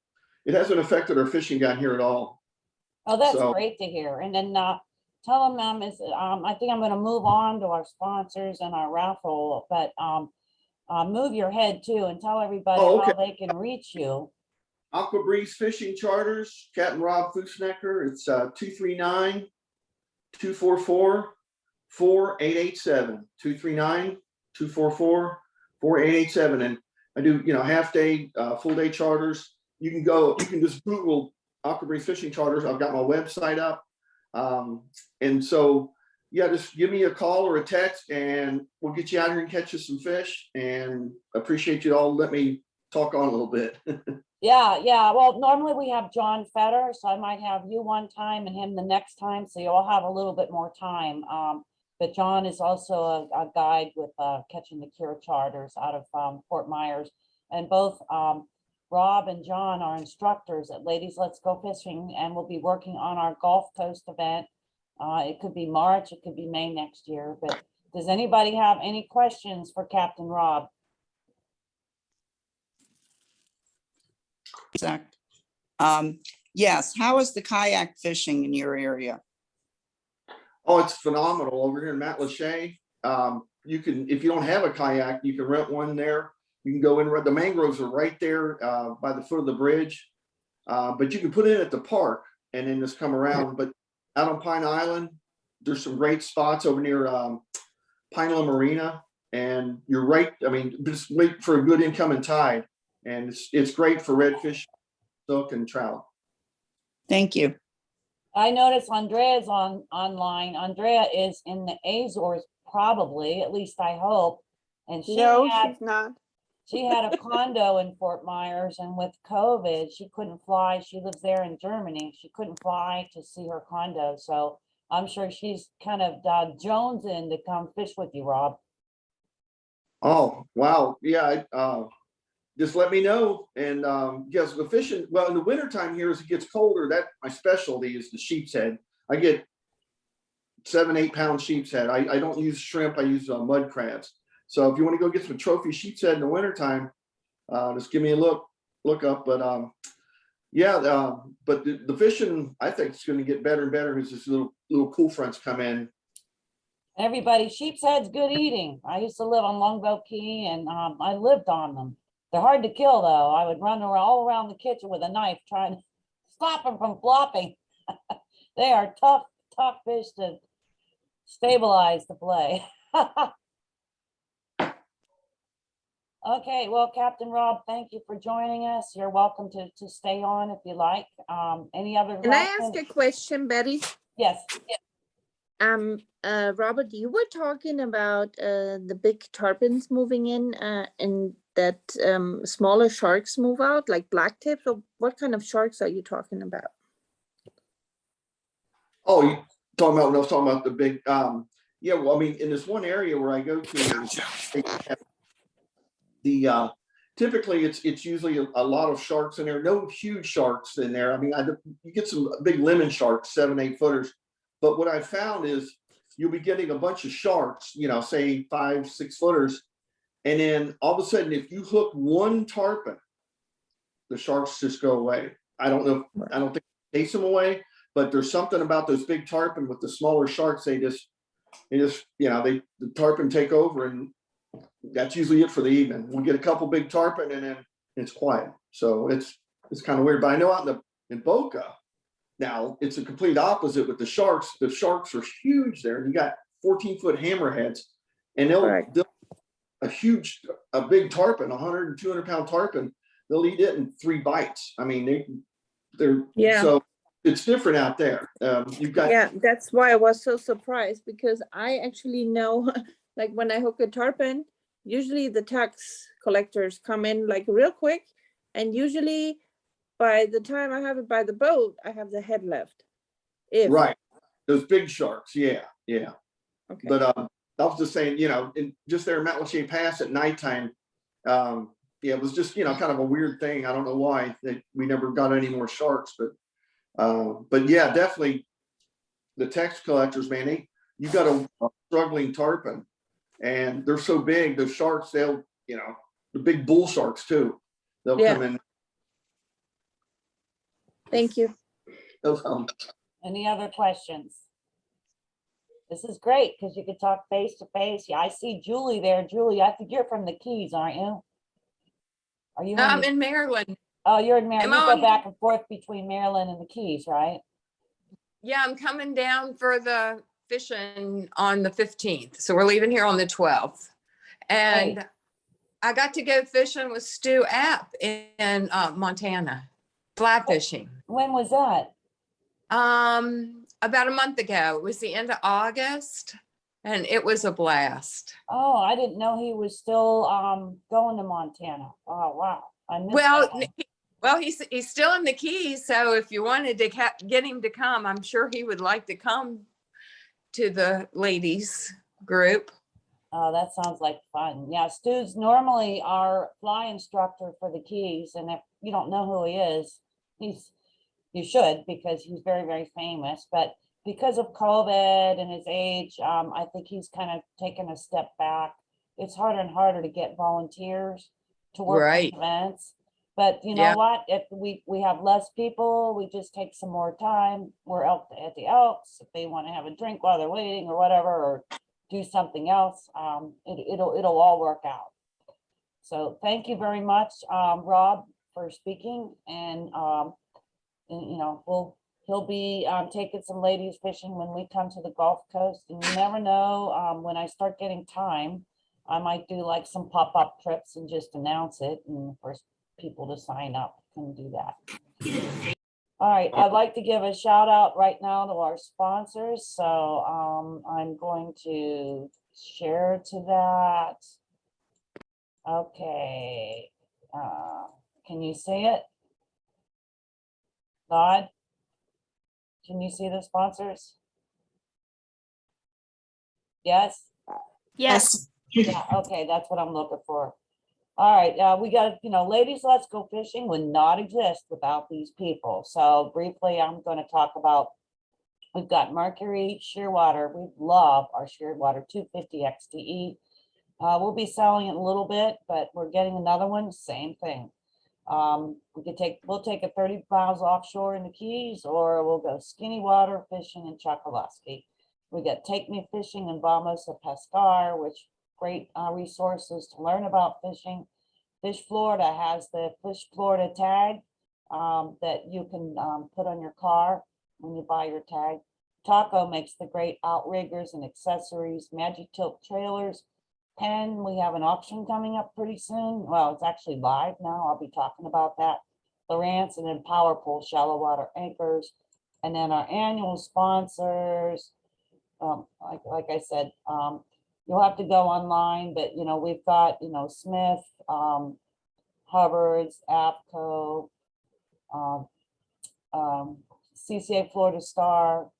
S4: it hasn't affected our fishing down here at all.
S1: Oh, that's great to hear. And then tell them, I think I'm going to move on to our sponsors and our raffle, but move your head too and tell everybody how they can reach you.
S4: Aqua Breeze Fishing Charters, Captain Rob Fusnecker. It's 239-244-4887. 239-244-4887. And I do, half day, full day charters. You can just Google Aqua Breeze Fishing Charters. I've got my website up. And so, yeah, just give me a call or a text and we'll get you out here and catch you some fish, and appreciate you all. Let me talk on a little bit.
S1: Yeah. Well, normally we have John Fetter, so I might have you one time and him the next time. So you all have a little bit more time. But John is also a guide with Catching the Cure Charters out of Fort Myers. And both Rob and John are instructors at Ladies Let's Go Fishing, and we'll be working on our Gulf Coast event. It could be March, it could be May next year. But does anybody have any questions for Captain Rob?
S3: Exact. Yes, how is the kayak fishing in your area?
S4: Oh, it's phenomenal over here in Matlacha. You can, if you don't have a kayak, you can rent one there. You can go in, the mangroves are right there by the foot of the bridge. But you can put it at the park and then just come around. But out on Pine Island, there's some great spots over near Pineland Marina. And you're right, I mean, just wait for a good incoming tide. And it's great for redfish, silk, and trout.
S3: Thank you.
S1: I noticed Andrea's online. Andrea is in the Azores, probably, at least I hope. And
S5: No, she's not.
S1: she had a condo in Fort Myers, and with COVID, she couldn't fly. She lives there in Germany. She couldn't fly to see her condo. So I'm sure she's kind of jonesing to come fish with you, Rob.
S4: Oh, wow. Yeah. Just let me know. And yes, the fishing, well, in the wintertime here, as it gets colder, that my specialty is the sheep's head. I get 7-8 pound sheep's head. I don't use shrimp. I use mud crabs. So if you want to go get some trophy sheep's head in the wintertime, just give me a look up. But yeah, but the fishing, I think, is going to get better and better as this little cool fronts come in.
S1: Everybody, sheep's head's good eating. I used to live on Longboat Key, and I lived on them. They're hard to kill, though. I would run all around the kitchen with a knife trying to stop them from flopping. They are tough fish to stabilize the play. Okay, well, Captain Rob, thank you for joining us. You're welcome to stay on if you like. Any other?
S5: Can I ask a question, Betty?
S1: Yes.
S5: Robert, you were talking about the big tarpons moving in and that smaller sharks move out, like black tips, or what kind of sharks are you talking about?
S4: Oh, you talking about when I was talking about the big, yeah, well, I mean, in this one area where I go to, typically it's usually a lot of sharks in there, no huge sharks in there. I mean, you get some big lemon sharks, 7-8 footers. But what I found is you'll be getting a bunch of sharks, you know, say 5-6 footers. And then all of a sudden, if you hook one tarpon, the sharks just go away. I don't know. I don't think they chase them away, but there's something about those big tarpon with the smaller sharks. They just, you know, the tarpon take over, and that's usually it for the evening. We get a couple big tarpon, and then it's quiet. So it's kind of weird. But I know out in Boca, now it's a complete opposite with the sharks. The sharks are huge there. You got 14-foot hammerheads, and they'll a big tarpon, 100 and 200 pound tarpon, they'll eat it in 3 bites. I mean, they're so it's different out there. You've got,
S5: yeah, that's why I was so surprised, because I actually know, like when I hook a tarpon, usually the tax collectors come in like real quick, and usually by the time I have it by the boat, I have the head left.
S4: Right, those big sharks, yeah.
S5: Okay.
S4: But I was just saying, you know, just there in Matlacha Pass at nighttime, yeah, it was just, you know, kind of a weird thing. I don't know why we never got any more sharks, but yeah, definitely the tax collectors, man, you got a struggling tarpon, and they're so big, those sharks, they'll, you know, the big bull sharks too, they'll come in.
S5: Thank you.
S1: Any other questions? This is great because you could talk face to face. Yeah, I see Julie there. Julie, I think you're from the Keys, aren't you? Are you?
S6: I'm in Maryland.
S1: Oh, you're in Maryland. You
S6: I'm
S1: go back and forth between Maryland and the Keys, right?
S6: Yeah, I'm coming down for the fishing on the 15th. So we're leaving here on the 12th. And
S1: Great.
S6: I got to go fishing with Stu App in Montana, fly fishing.
S1: When was that?
S6: About a month ago. It was the end of August, and it was a blast.
S1: Oh, I didn't know he was still going to Montana. Oh, wow. I missed
S6: Well,
S1: that.
S6: well, he's still in the Keys, so if you wanted to get him to come, I'm sure he would like to come to the ladies group.
S1: Oh, that sounds like fun. Yeah, Stu's normally our fly instructor for the Keys, and if you don't know who he is, you should, because he's very, very famous. But because of COVID and his age, I think he's kind of taken a step back. It's harder and harder to get volunteers to work on
S6: Right.
S1: events. But you know
S6: Yeah.
S1: what? If we have less people, we just take some more time. We're out at the Elks. If they want to have a drink while they're waiting or whatever, or do something else, it'll all work out. So thank you very much, Rob, for speaking. And you know, he'll be taking some ladies fishing when we come to the Gulf Coast. And you never know, when I start getting time, I might do like some pop-up trips and just announce it, and for people to sign up and do that. All right, I'd like to give a shout out right now to our sponsors. So I'm going to share to that. Okay, can you see it? Todd, can you see the sponsors? Yes?
S5: Yes.
S1: Yeah, okay, that's what I'm looking for. All right, we got, you know, Ladies Let's Go Fishing would not exist without these people. So briefly, I'm going to talk about, we've got Mercury Shearwater. We love our Shearwater 250 XTE. We'll be selling it a little bit, but we're getting another one, same thing. We'll take it 30 miles offshore in the Keys, or we'll go skinny water fishing in Chokoloskee. We got Take Me Fishing in Vamos de Pescar, which great resources to learn about fishing. Fish Florida has the Fish Florida tag that you can put on your car when you buy your tag. Taco makes the great outriggers and accessories. Magic Tilt Trailers. Penn, we have an auction coming up pretty soon. Well, it's actually live now. I'll be talking about that. Lowrance, and then Power Pool Shallow Water Anchors. And then our annual sponsors, like I said, you'll have to go online, but you know, we've got, you know, Smith, Hubbard's, APCO, CCA Florida Star,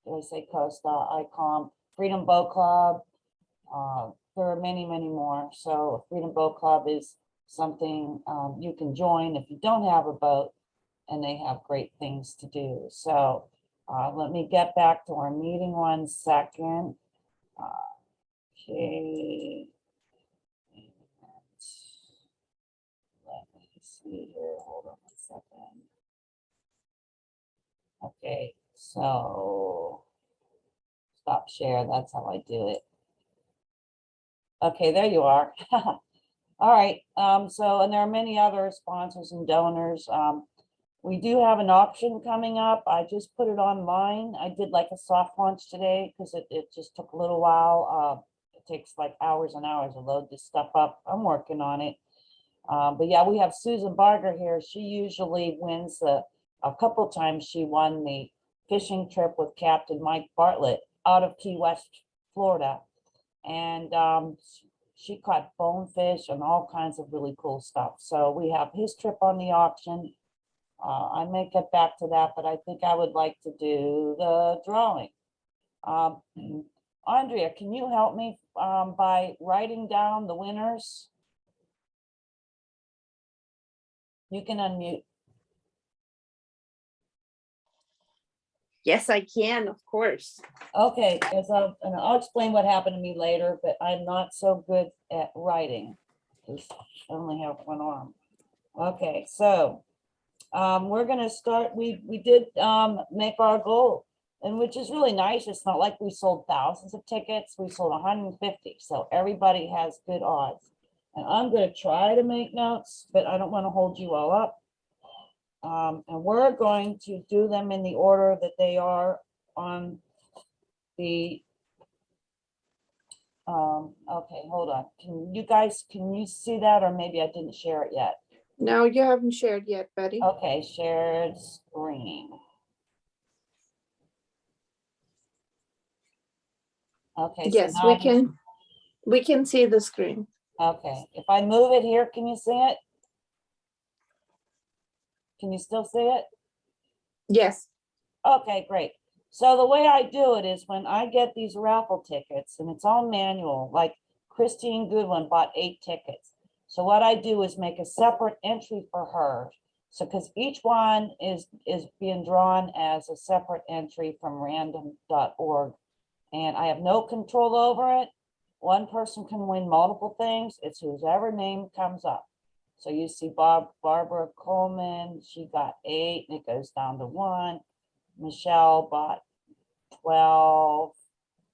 S1: did I say Costa, ICOM, Freedom Boat Club. There are many, many more. So Freedom Boat Club is something you can join if you don't have a boat, and they have great things to do. So let me get back to our meeting 1 second. Okay. Let me see here. Hold on 1 second. Okay, so stop share. That's how I do it. Okay, there you are. All right. So, and there are many other sponsors and donors. We do have an auction coming up. I just put it online. I did like a soft launch today because it just took a little while. It takes like hours and hours to load this stuff up. I'm working on it. But yeah, we have Susan Barger here. She usually wins a couple times she won the fishing trip with Captain Mike Bartlett out of Key West, Florida. And she caught bonefish and all kinds of really cool stuff. So we have his trip on the auction. I may get back to that, but I think I would like to do the drawing. Andrea, can you help me by writing down the winners? You can unmute.
S5: Yes, I can, of course.
S1: Okay, and I'll explain what happened to me later, but I'm not so good at writing because I only have one arm. Okay, so we're gonna start. We did make our goal, and which is really nice. It's not like we sold thousands of tickets. We sold 150, so everybody has good odds. And I'm gonna try to make notes, but I don't want to hold you all up. And we're going to do them in the order that they are on the, okay, hold on. Can you see that? Or maybe I didn't share it yet.
S5: No, you haven't shared yet, Betty.
S1: Okay, shared screen. Okay. so
S5: Yes,
S1: now
S5: we can see the screen.
S1: Okay, if I move it here, can you see it? Can you still see it?
S5: Yes.
S1: Okay, great. So the way I do it is when I get these raffle tickets, and it's all manual, like Christine Goodwin bought 8 tickets. So what I do is make a separate entry for her. So because each one is being drawn as a separate entry from random.org. And I have no control over it. One person can win multiple things. It's whoever name comes up. So you see Barbara Coleman, she got 8, and it goes down to 1. Michelle bought 12.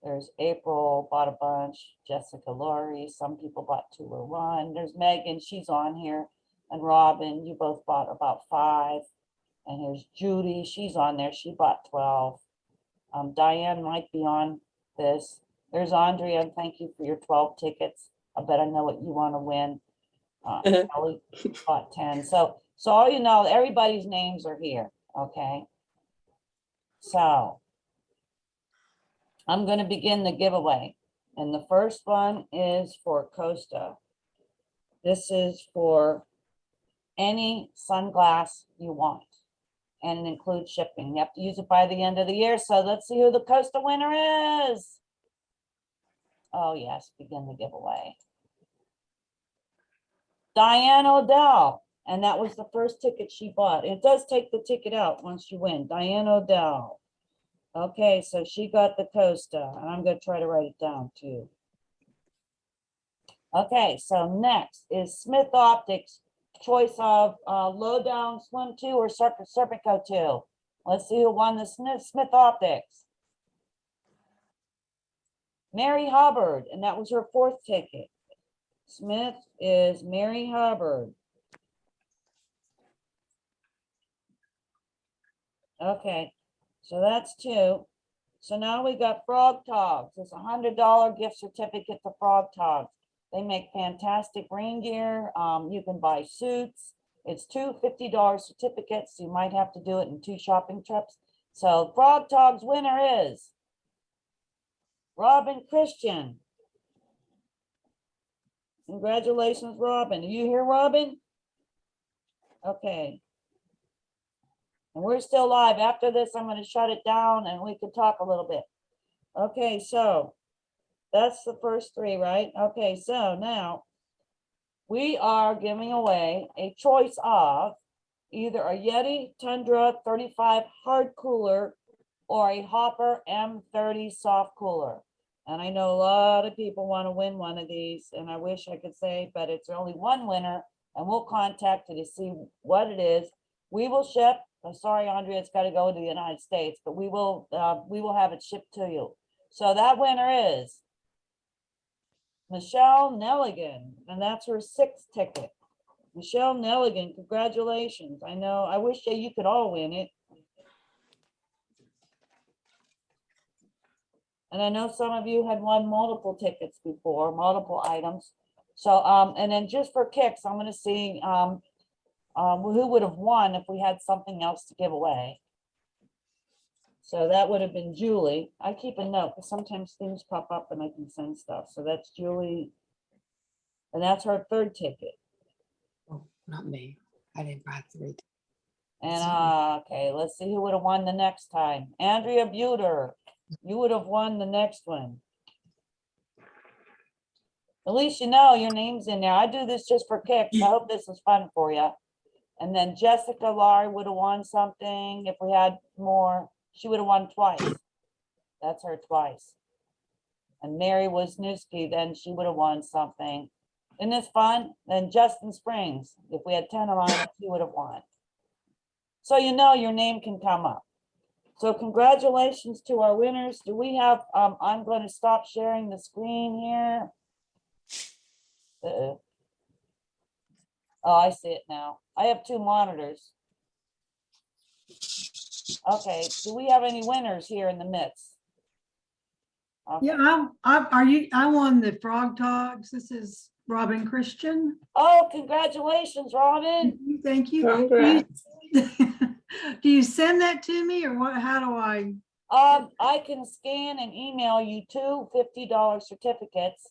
S1: There's April bought a bunch. Jessica Laurie, some people bought 2 or 1. There's Megan, she's on here. And Robin, you both bought about 5. And here's Judy, she's on there. She bought 12. Diane might be on this. There's Andrea, thank you for your 12 tickets. I bet I know what you want to win. Kelly bought 10. So all you know, everybody's names are here, okay? So I'm going to begin the giveaway. And the first one is for Costa. This is for any sunglass you want. And it includes shipping. You have to use it by the end of the year. So let's see who the Costa winner is. Oh yes, begin the giveaway. Diane Odell. And that was the first ticket she bought. It does take the ticket out once you win. Diane Odell. Okay, so she got the Costa, and I'm going to try to write it down too. Okay, so next is Smith Optics choice of low down swim 2 or Serpico 2. Let's see who won the Smith Optics. Mary Hubbard, and that was her 4th ticket. Smith is Mary Hubbard. Okay, so that's 2. So now we got Frog Togs. It's a $100 gift certificate to Frog Togs. They make fantastic rain gear. You can buy suits. It's 2 $50 certificates. You might have to do it in 2 shopping trips. So Frog Togs winner is Robin Christian. Congratulations, Robin. Are you here, Robin? Okay. And we're still live. After this, I'm going to shut it down and we can talk a little bit. Okay, so that's the first 3, right? Okay, so now we are giving away a choice of either a Yeti Tundra 35 hard cooler or a Hopper M30 soft cooler. And I know a lot of people want to win one of these, and I wish I could say, but it's only one winner, and we'll contact you to see what it is. We will ship. I'm sorry, Andrea, it's got to go to the United States, but we will have it shipped to you. So that winner is Michelle Nelligan, and that's her 6th ticket. Michelle Nelligan, congratulations. I know, I wish that you could all win it. And I know some of you had won multiple tickets before, multiple items. So, and then just for kicks, I'm going to see who would have won if we had something else to give away. So that would have been Julie. I keep a note because sometimes things pop up and I can send stuff. So that's Julie. And that's her 3rd ticket.
S7: Oh, not me. I didn't buy 3.
S1: And okay, let's see who would have won the next time. Andrea Buter, you would have won the next one. At least you know your name's in there. I do this just for kicks. I hope this is fun for you. And then Jessica Laurie would have won something if we had more. She would have won twice. That's her twice. And Mary Wisniewski, then she would have won something. Isn't this fun? Then Justin Springs, if we had 10 around, he would have won. So you know your name can come up. So congratulations to our winners. Do we have, I'm going to stop sharing the screen here. Oh, I see it now. I have 2 monitors. Okay, do we have any winners here in the midst? Okay.
S8: Yeah, I won the Frog Talks. This is Robin Christian.
S1: Oh, congratulations, Robin.
S8: Thank you.
S6: Congrats.
S8: Do you send that to me or what? How do I?
S1: I can scan and email you 2 $50 certificates.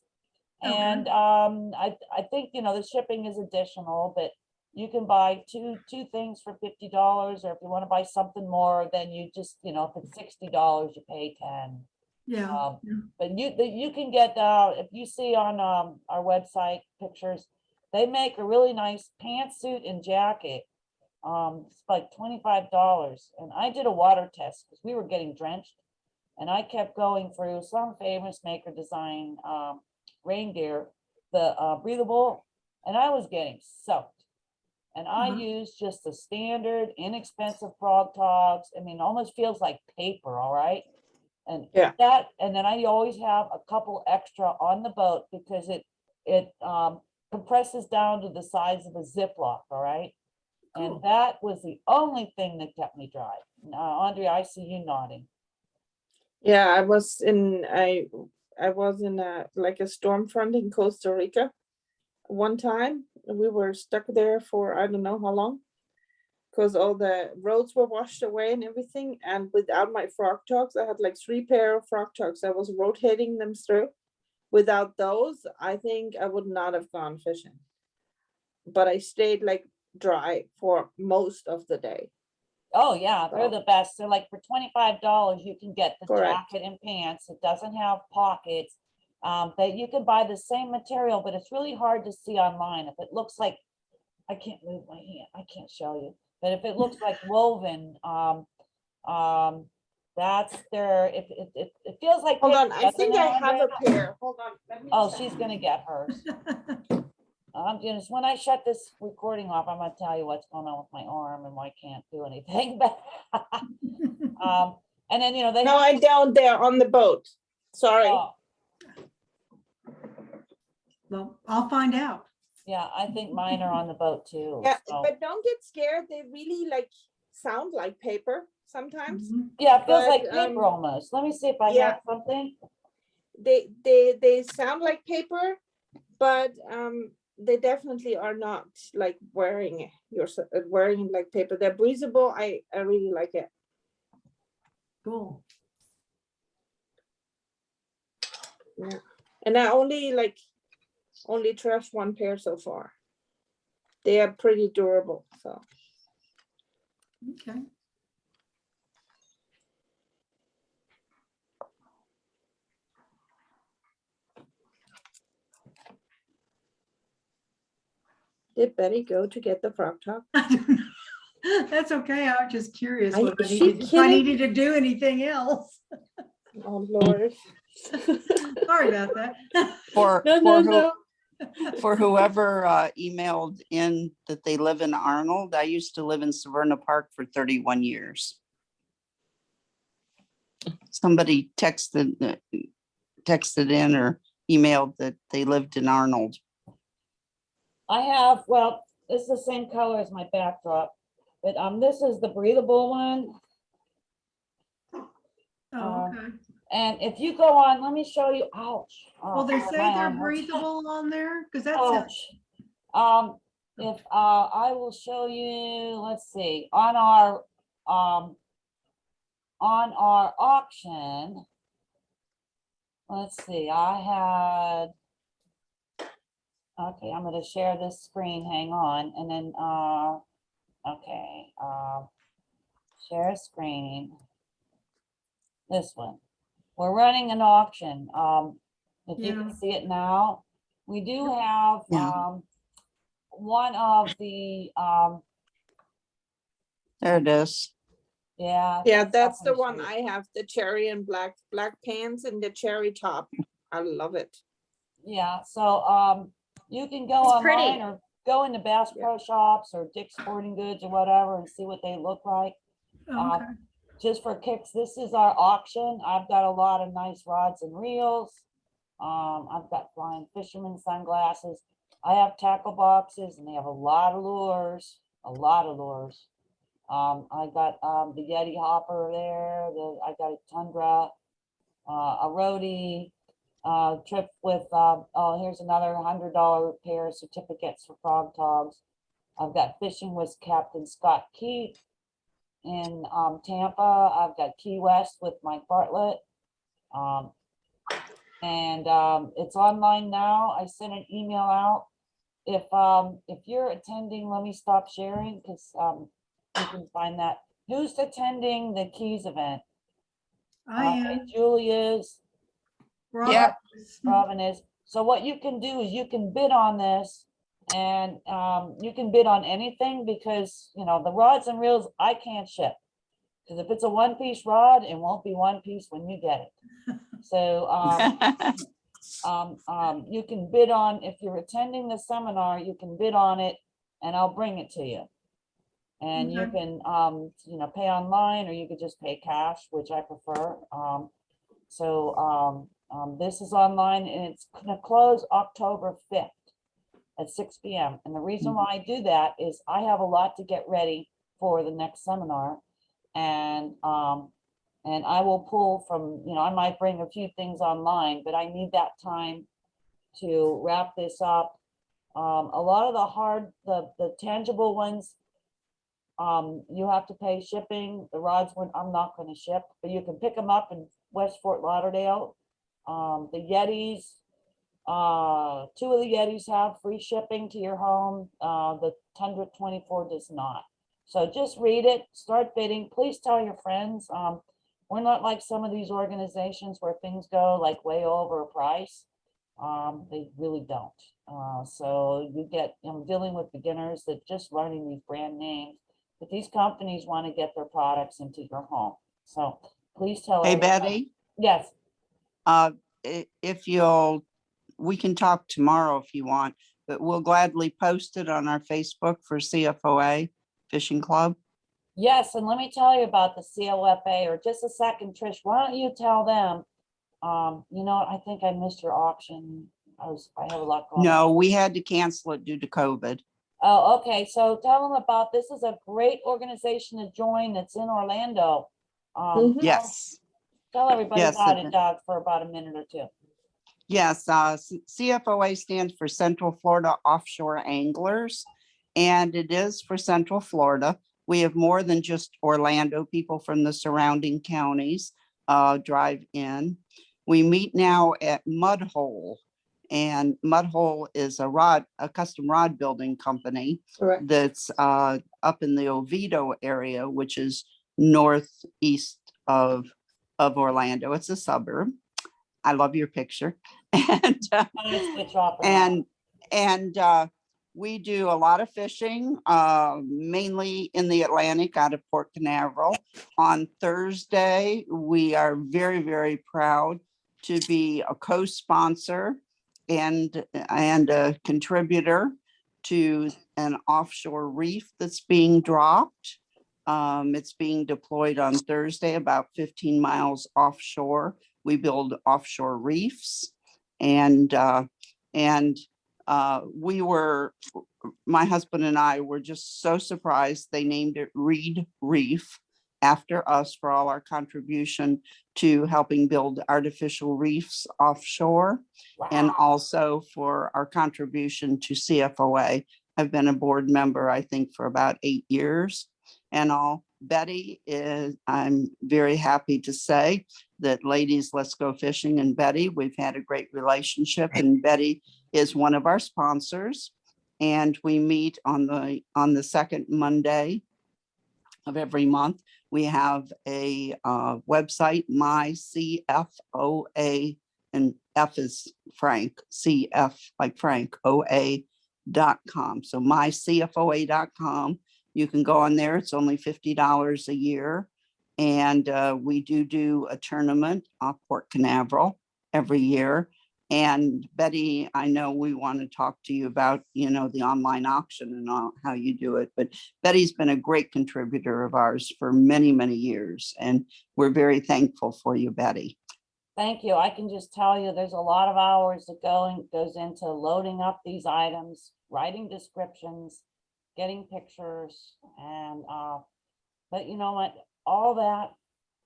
S8: Okay.
S1: And I think, you know, the shipping is additional, but you can buy two things for $50, or if you want to buy something more, then you just, you know, if it's $60, you pay 10.
S8: Yeah.
S1: But you can get, if you see on our website pictures, they make a really nice pantsuit and jacket. It's like $25. And I did a water test because we were getting drenched. And I kept going through some famous maker design rain gear, the breathable, and I was getting soaked. And I
S8: Uh-huh.
S1: use just the standard inexpensive frog togs. I mean, almost feels like paper, all right? And
S5: Yeah.
S1: that, and then I always have a couple extra on the boat because it compresses down to the size of a Ziploc, all right? And
S8: Cool.
S1: that was the only thing that kept me dry. Andrea, I see you nodding.
S5: Yeah, I was in a like a storm front in Costa Rica one time. We were stuck there for I don't know how long because all the roads were washed away and everything. And without my frog togs, I had like 3 pair of frog togs. I was rotating them through. Without those, I think I would not have gone fishing. But I stayed like dry for most of the day.
S1: Oh, yeah, they're
S5: So-
S1: the best. They're like for $25, you can get the
S5: Correct.
S1: jacket and pants. It doesn't have pockets. That you can buy the same material, but it's really hard to see online. If it looks like, I can't move my hand, I can't show you, but if it looks like woven, that's their, if it feels like.
S5: Hold
S1: paper,
S5: on, I
S1: doesn't
S5: think
S1: it,
S5: I have a
S1: Andrea?
S5: pair. Hold on. Let me
S1: Oh,
S5: check.
S1: she's gonna get hers. I'm just, when I shut this recording off, I'm gonna tell you what's going on with my arm and why I can't do anything, but. And then, they.
S5: No, I down there on the boat. Sorry.
S1: Oh,
S8: Well, I'll find out.
S1: yeah, I think mine are on the boat too.
S5: Yeah,
S1: so-
S5: but don't get scared. They really like sound like paper sometimes.
S8: Mhm.
S1: Yeah, it feels
S5: but,
S1: like paper
S5: um,
S1: almost. Let me see if I
S5: yeah.
S1: have something.
S5: They sound like paper, but they definitely are not like wearing like paper. They're breathable. I really like it.
S8: Cool.
S5: Yeah. And I only trashed 1 pair so far. They are pretty durable. So
S8: Okay.
S5: did Betty go to get the frog top?
S8: I don't know. That's okay. I was just curious
S5: Is
S8: what I
S5: she
S8: needed, if I
S5: kidding?
S8: needed to do anything else.
S5: Oh Lord.
S8: Sorry about that.
S3: For,
S5: No,
S3: for
S5: no,
S3: who,
S5: no.
S3: for whoever emailed in that they live in Arnold, I used to live in Severna Park for 31 years. Somebody texted in or emailed that they lived in Arnold.
S1: I have, well, it's the same color as my backdrop, but this is the breathable one.
S8: Oh, okay.
S1: And if you go on, let me show you, ouch.
S8: Well, they
S1: Oh,
S8: say
S1: my
S8: they're
S1: arm hurts.
S8: breathable on there because that's
S1: Ouch. If I will show you, let's see, on our auction. Let's see, I had, okay, I'm gonna share this screen, hang on, and then, okay, share screen. This one. We're running an auction. If you
S8: Yeah.
S1: can see it now, we do have,
S3: Yeah.
S1: one of the,
S3: There it is.
S1: yeah.
S5: Yeah,
S1: it's
S5: that's the
S1: definitely
S5: one
S1: shaded.
S5: I have, the cherry and black pants and the cherry top. I love it.
S1: Yeah, so, you can go
S6: It's pretty.
S1: online or go into Bass
S5: Yeah.
S1: Pro Shops or Dick's Sporting Goods or whatever and see what they look like.
S8: okay.
S1: Just for kicks, this is our auction. I've got a lot of nice rods and reels. I've got flying fisherman sunglasses. I have tackle boxes and they have a lot of lures, a lot of lures. I got the Yeti hopper there, I got a Tundra, a Rhodey, trip with, oh, here's another $100 pair of certificates for frog togs. I've got fishing with Captain Scott Keat in Tampa. I've got Key West with Mike Bartlett. And it's online now. I sent an email out. If you're attending, let me stop sharing because you can find that. Who's attending the Keys event?
S8: I am.
S1: Julie is,
S8: Robert is-
S1: Robin is. So what you can do is you can bid on this and you can bid on anything because, the rods and reels, I can't ship. Because if it's a one-piece rod, it won't be one piece when you get it. So you can bid on, if you're attending the seminar, you can bid on it. and I'll bring it to you. And you
S8: Okay.
S1: can, you know, pay online, or you could just pay cash, which I prefer. This is online, and it's gonna close October 5th at 6 p.m. And the reason why I do that is I have a lot to get ready for the next seminar. And I will pull from, you know, I might bring a few things online, but I need that time to wrap this up. A lot of the tangible ones, you have to pay shipping. The rods, I'm not going to ship, but you can pick them up in West Fort Lauderdale. The Yetis, 2 of the Yetis have free shipping to your home. The Tundra 24 does not. So just read it, start bidding. Please tell your friends. We're not like some of these organizations where things go like way over a price. They really don't. So you get, I'm dealing with beginners that just learning these brand names, but these companies want to get their products into your home. So please tell.
S3: Hey,
S1: everyone.
S3: Betty,
S1: Yes,
S3: if we can talk tomorrow if you want, but we'll gladly post it on our Facebook for CFOA Fishing Club.
S1: yes, and let me tell you about the COFA, or just a second, Trish, why don't you tell them? You know, I think I missed your auction. I have a lot going on.
S3: No, we had to cancel it due to COVID.
S1: Oh, okay, so tell them about, this is a great organization to join that's in Orlando.
S5: Mhm.
S3: Yes.
S1: Tell everybody
S3: Yes,
S1: about
S3: it-
S1: it, Doug, for about a minute or two.
S3: Yes, CFOA stands for Central Florida Offshore Anglers, and it is for Central Florida. We have more than just Orlando. People from the surrounding counties drive in. We meet now at Mudhole, and Mudhole is a custom rod building company
S5: Correct.
S3: that's up in the Oviedo area, which is northeast of Orlando. It's a suburb. I love your picture. And
S1: I'm gonna switch off and
S3: and we do a lot of fishing, mainly in the Atlantic out of Port Canaveral. On Thursday, we are very, very proud to be a co-sponsor and a contributor to an offshore reef that's being dropped. It's being deployed on Thursday, about 15 miles offshore. We build offshore reefs, and my husband and I were just so surprised. They named it Reed Reef after us for all our contribution to helping build artificial reefs offshore, and also for our contribution to CFOA. I've been a board member, I think, for about 8 years. And Betty is, I'm very happy to say that Ladies Let's Go Fishing and Betty, we've had a great relationship, and Betty is one of our sponsors. And we meet on the second Monday of every month. We have a website, my CFOA, and F is Frank, CF like Frank, OA.com. So mycfoa.com. You can go on there. It's only $50 a year. And we do a tournament off Port Canaveral every year. And Betty, I know we want to talk to you about, the online auction and how you do it. But Betty's been a great contributor of ours for many, many years. And we're very thankful for you, Betty.
S1: Thank you. I can just tell you, there's a lot of hours that goes into loading up these items, writing descriptions, getting pictures, and but you know what? All that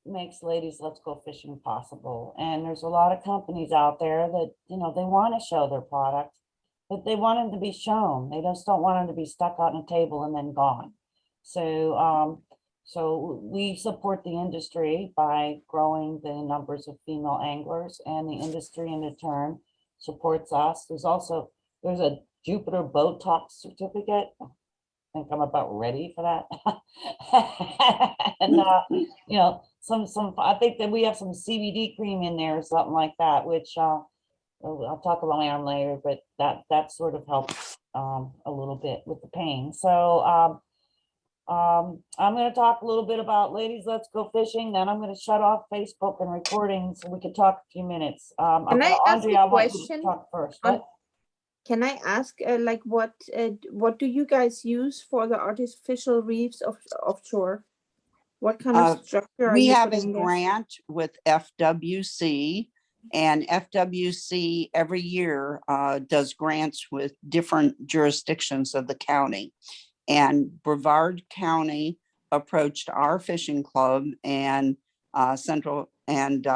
S1: makes Ladies Let's Go Fishing possible. And there's a lot of companies out there that, they want to show their product, but they want them to be shown. They just don't want them to be stuck on a table and then gone. So we support the industry by growing the numbers of female anglers, and the industry in return supports us. There's a Jupiter Boat Talk certificate. I think I'm about ready for that. And I think that we have some CBD cream in there or something like that, which I'll talk about my arm later, but that sort of helps a little bit with the pain. So I'm going to talk a little bit about Ladies Let's Go Fishing, then I'm going to shut off Facebook and recording so we can talk a few minutes.
S5: Can I ask
S1: Andrea,
S5: a
S1: I want you to
S5: question
S1: talk first.
S5: on-
S1: What?
S5: Can I ask, like, what do you guys use for the artificial reefs offshore? What kind
S3: Uh,
S5: of structure are
S3: We
S5: you
S3: have a
S5: putting there?
S3: grant with FWC, and FWC every year does grants with different jurisdictions of the county. And Brevard County approached our fishing club and Central and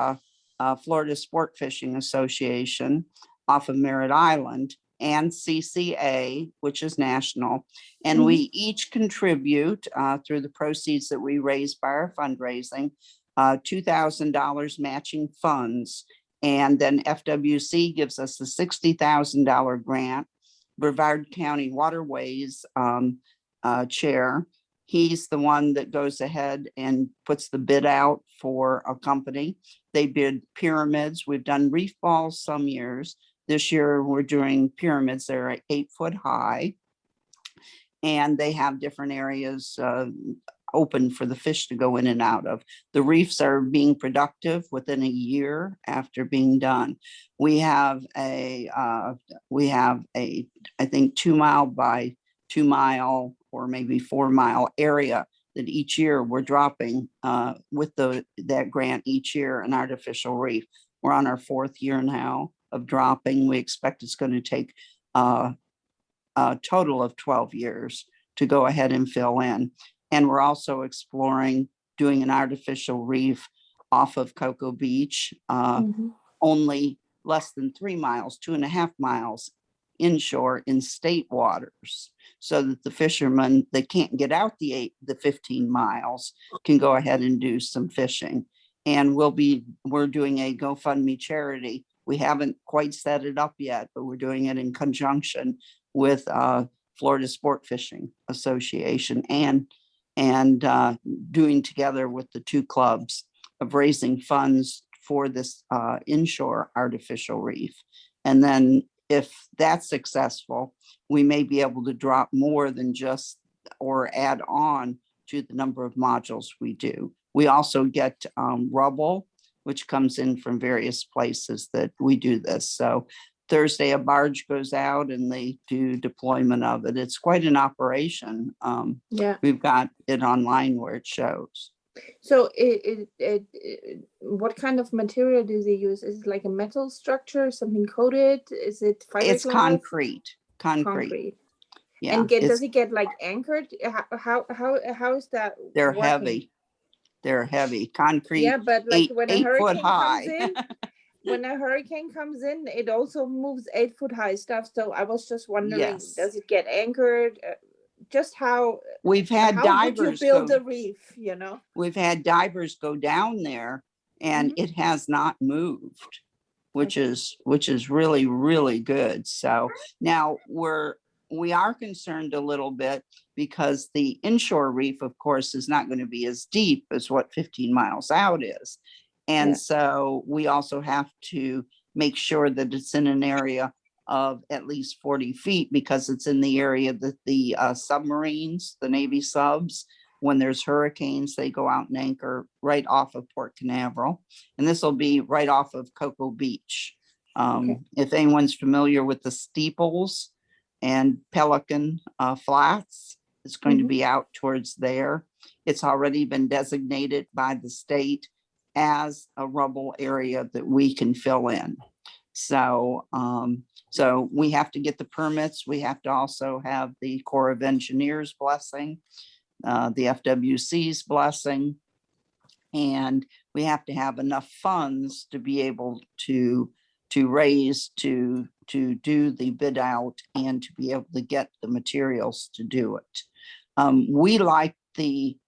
S3: Florida Sport Fishing Association off of Merritt Island and CCA, which is national. And we each contribute through the proceeds that we raise by our fundraising, $2,000 matching funds. And then FWC gives us a $60,000 grant. Brevard County Waterways chair, he's the one that goes ahead and puts the bid out for a company. They bid pyramids. We've done reef balls some years. This year we're doing pyramids. They're 8 foot high, and they have different areas open for the fish to go in and out of. The reefs are being productive within a year after being done. We have I think 2 mile by 2 mile or maybe 4 mile area that each year we're dropping with that grant each year, an artificial reef. We're on our 4th year now of dropping. We expect it's going to take a total of 12 years to go ahead and fill in. And we're also exploring doing an artificial reef off of Cocoa Beach, only less than 3 miles, 2.5 miles inshore in state waters, so that the fishermen that can't get out the 15 miles can go ahead and do some fishing. And we're doing a GoFundMe charity. We haven't quite set it up yet, but we're doing it in conjunction with Florida Sport Fishing Association and doing together with the 2 clubs of raising funds for this inshore artificial reef. And then if that's successful, we may be able to drop more than just or add on to the number of modules we do. We also get rubble, which comes in from various places that we do this. So Thursday, a barge goes out and they do deployment of it. It's quite an operation.
S5: Yeah.
S3: We've got it online where it shows.
S5: So what kind of material do they use? Is it like a metal structure, something coated? Is it fiberglass?
S3: It's concrete. Yeah.
S5: And does it get like anchored? How is that?
S3: They're
S5: working?
S3: heavy. They're heavy. Concrete.
S5: Yeah, but like when a
S3: 8 foot
S5: hurricane
S3: high.
S5: comes in, when a hurricane comes in, it also moves 8 foot high stuff. So I was just wondering,
S3: Yes.
S5: does it get anchored? Just how
S3: we've had divers
S5: would you build a reef, you know?
S3: We've had divers go down there and it has not moved, which is really, really good. So now we are concerned a little bit because the inshore reef, of course, is not going to be as deep as what 15 miles out is. And so we also have to make sure that it's in an area of at least 40 feet, because it's in the area that the submarines, the Navy subs, when there's hurricanes, they go out and anchor right off of Port Canaveral. And this will be right off of Cocoa Beach. If anyone's familiar with the Steeples and Pelican Flats, it's going to be out towards there. It's already been designated by the state as a rubble area that we can fill in. So, so we have to get the permits. We have to also have the Corps of Engineers blessing, the FWC's blessing, and we have to have enough funds to be able to raise to do the bid out and to be able to get the materials to do it. We like the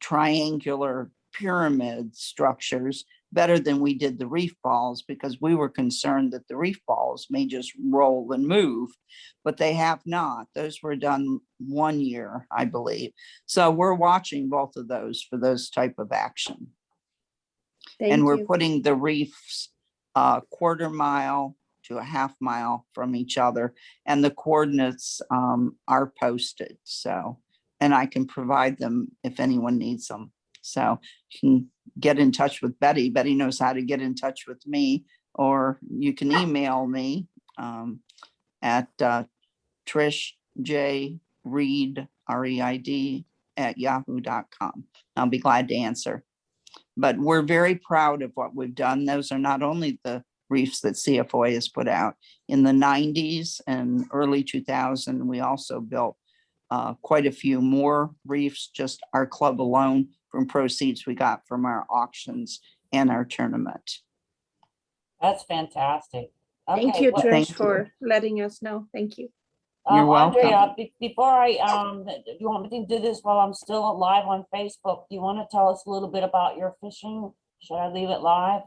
S3: triangular pyramid structures better than we did the reef balls, because we were concerned that the reef balls may just roll and move, but they have not. Those were done 1 year, I believe. So we're watching both of those for those type of action.
S5: Thank
S3: we're
S5: you.
S3: putting the reefs 1/4 mile to a 1/2 mile from each other, and the coordinates are posted. So, and I can provide them if anyone needs them. So you can get in touch with Betty. Betty knows how to get in touch with me, or you can email me. at Trish J. Reed, REID, @yahoo.com. I'll be glad to answer. But we're very proud of what we've done. Those are not only the reefs that CFOA has put out. In the 90s and early 2000, we also built quite a few more reefs, just our club alone, from proceeds we got from our auctions and our tournament.
S1: That's fantastic.
S5: Thank
S1: Okay,
S5: you,
S1: well,
S5: Trish,
S3: Thank you.
S5: for letting us know. Thank you.
S3: You're welcome.
S1: Andrea, before I, do you want me to do this while I'm still live on Facebook? Do you want to tell us a little bit about your fishing? Should I leave it live?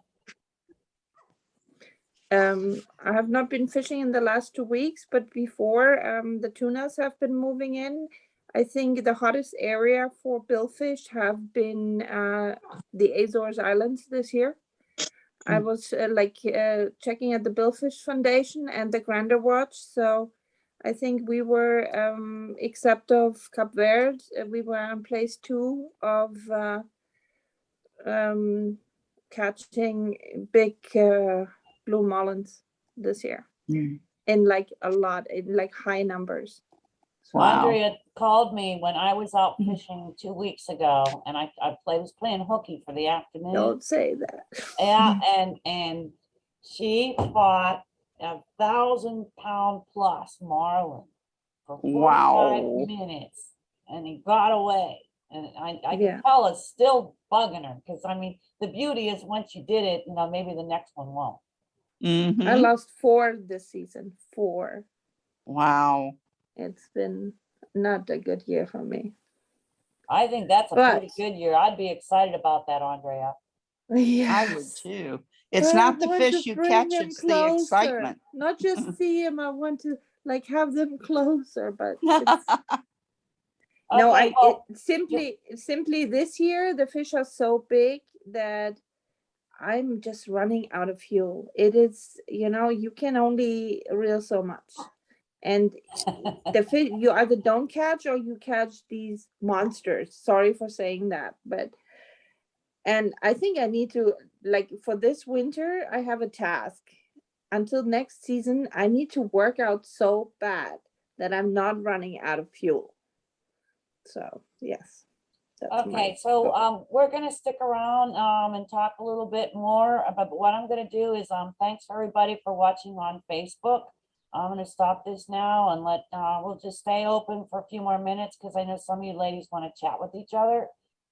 S5: I have not been fishing in the last 2 weeks, but before the tunas have been moving in. I think the hottest area for billfish have been the Azores Islands this year. I was checking at the Billfish Foundation and the Grander Watch. So I think we were, except of Cape Verde, we were in place 2 of catching big blue mullins this year in like a lot, in like high numbers.
S3: Wow.
S1: Andrea called me when I was out fishing 2 weeks ago, and I was playing hooky for the afternoon.
S5: Don't say that.
S1: Yeah, and she fought 1,000-pound plus marlin for 45
S3: Wow.
S1: minutes, and he got away. And I
S5: Yeah.
S1: can tell it's still bugging her, because I mean, the beauty is once you did it, maybe the next one won't.
S5: I lost 4 this season. 4.
S3: Wow.
S5: It's been not a good year for me.
S1: I think that's a pretty
S5: But-
S1: good year. I'd be excited about that, Andrea.
S5: Yeah.
S3: I would too. It's not the fish you catch, it's the excitement.
S5: Not just see them, I want to like have them closer, but it's, no,
S1: Okay, well,
S5: simply this year, the fish are so big that I'm just running out of fuel. It is, you can only reel so much. And the fish, you either don't catch or you catch these monsters. Sorry for saying that, and I think I need to, like, for this winter, I have a task. Until next season, I need to work out so bad that I'm not running out of fuel. So, yes. That's
S1: okay,
S5: my
S1: so
S5: goal.
S1: we're gonna stick around and talk a little bit more about what I'm gonna do is thanks everybody for watching on Facebook. I'm gonna stop this now and we'll just stay open for a few more minutes because I know some of you ladies want to chat with each other.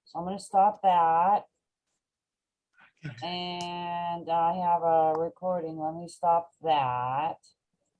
S1: So I'm gonna stop that. And I have a recording. Let me stop that.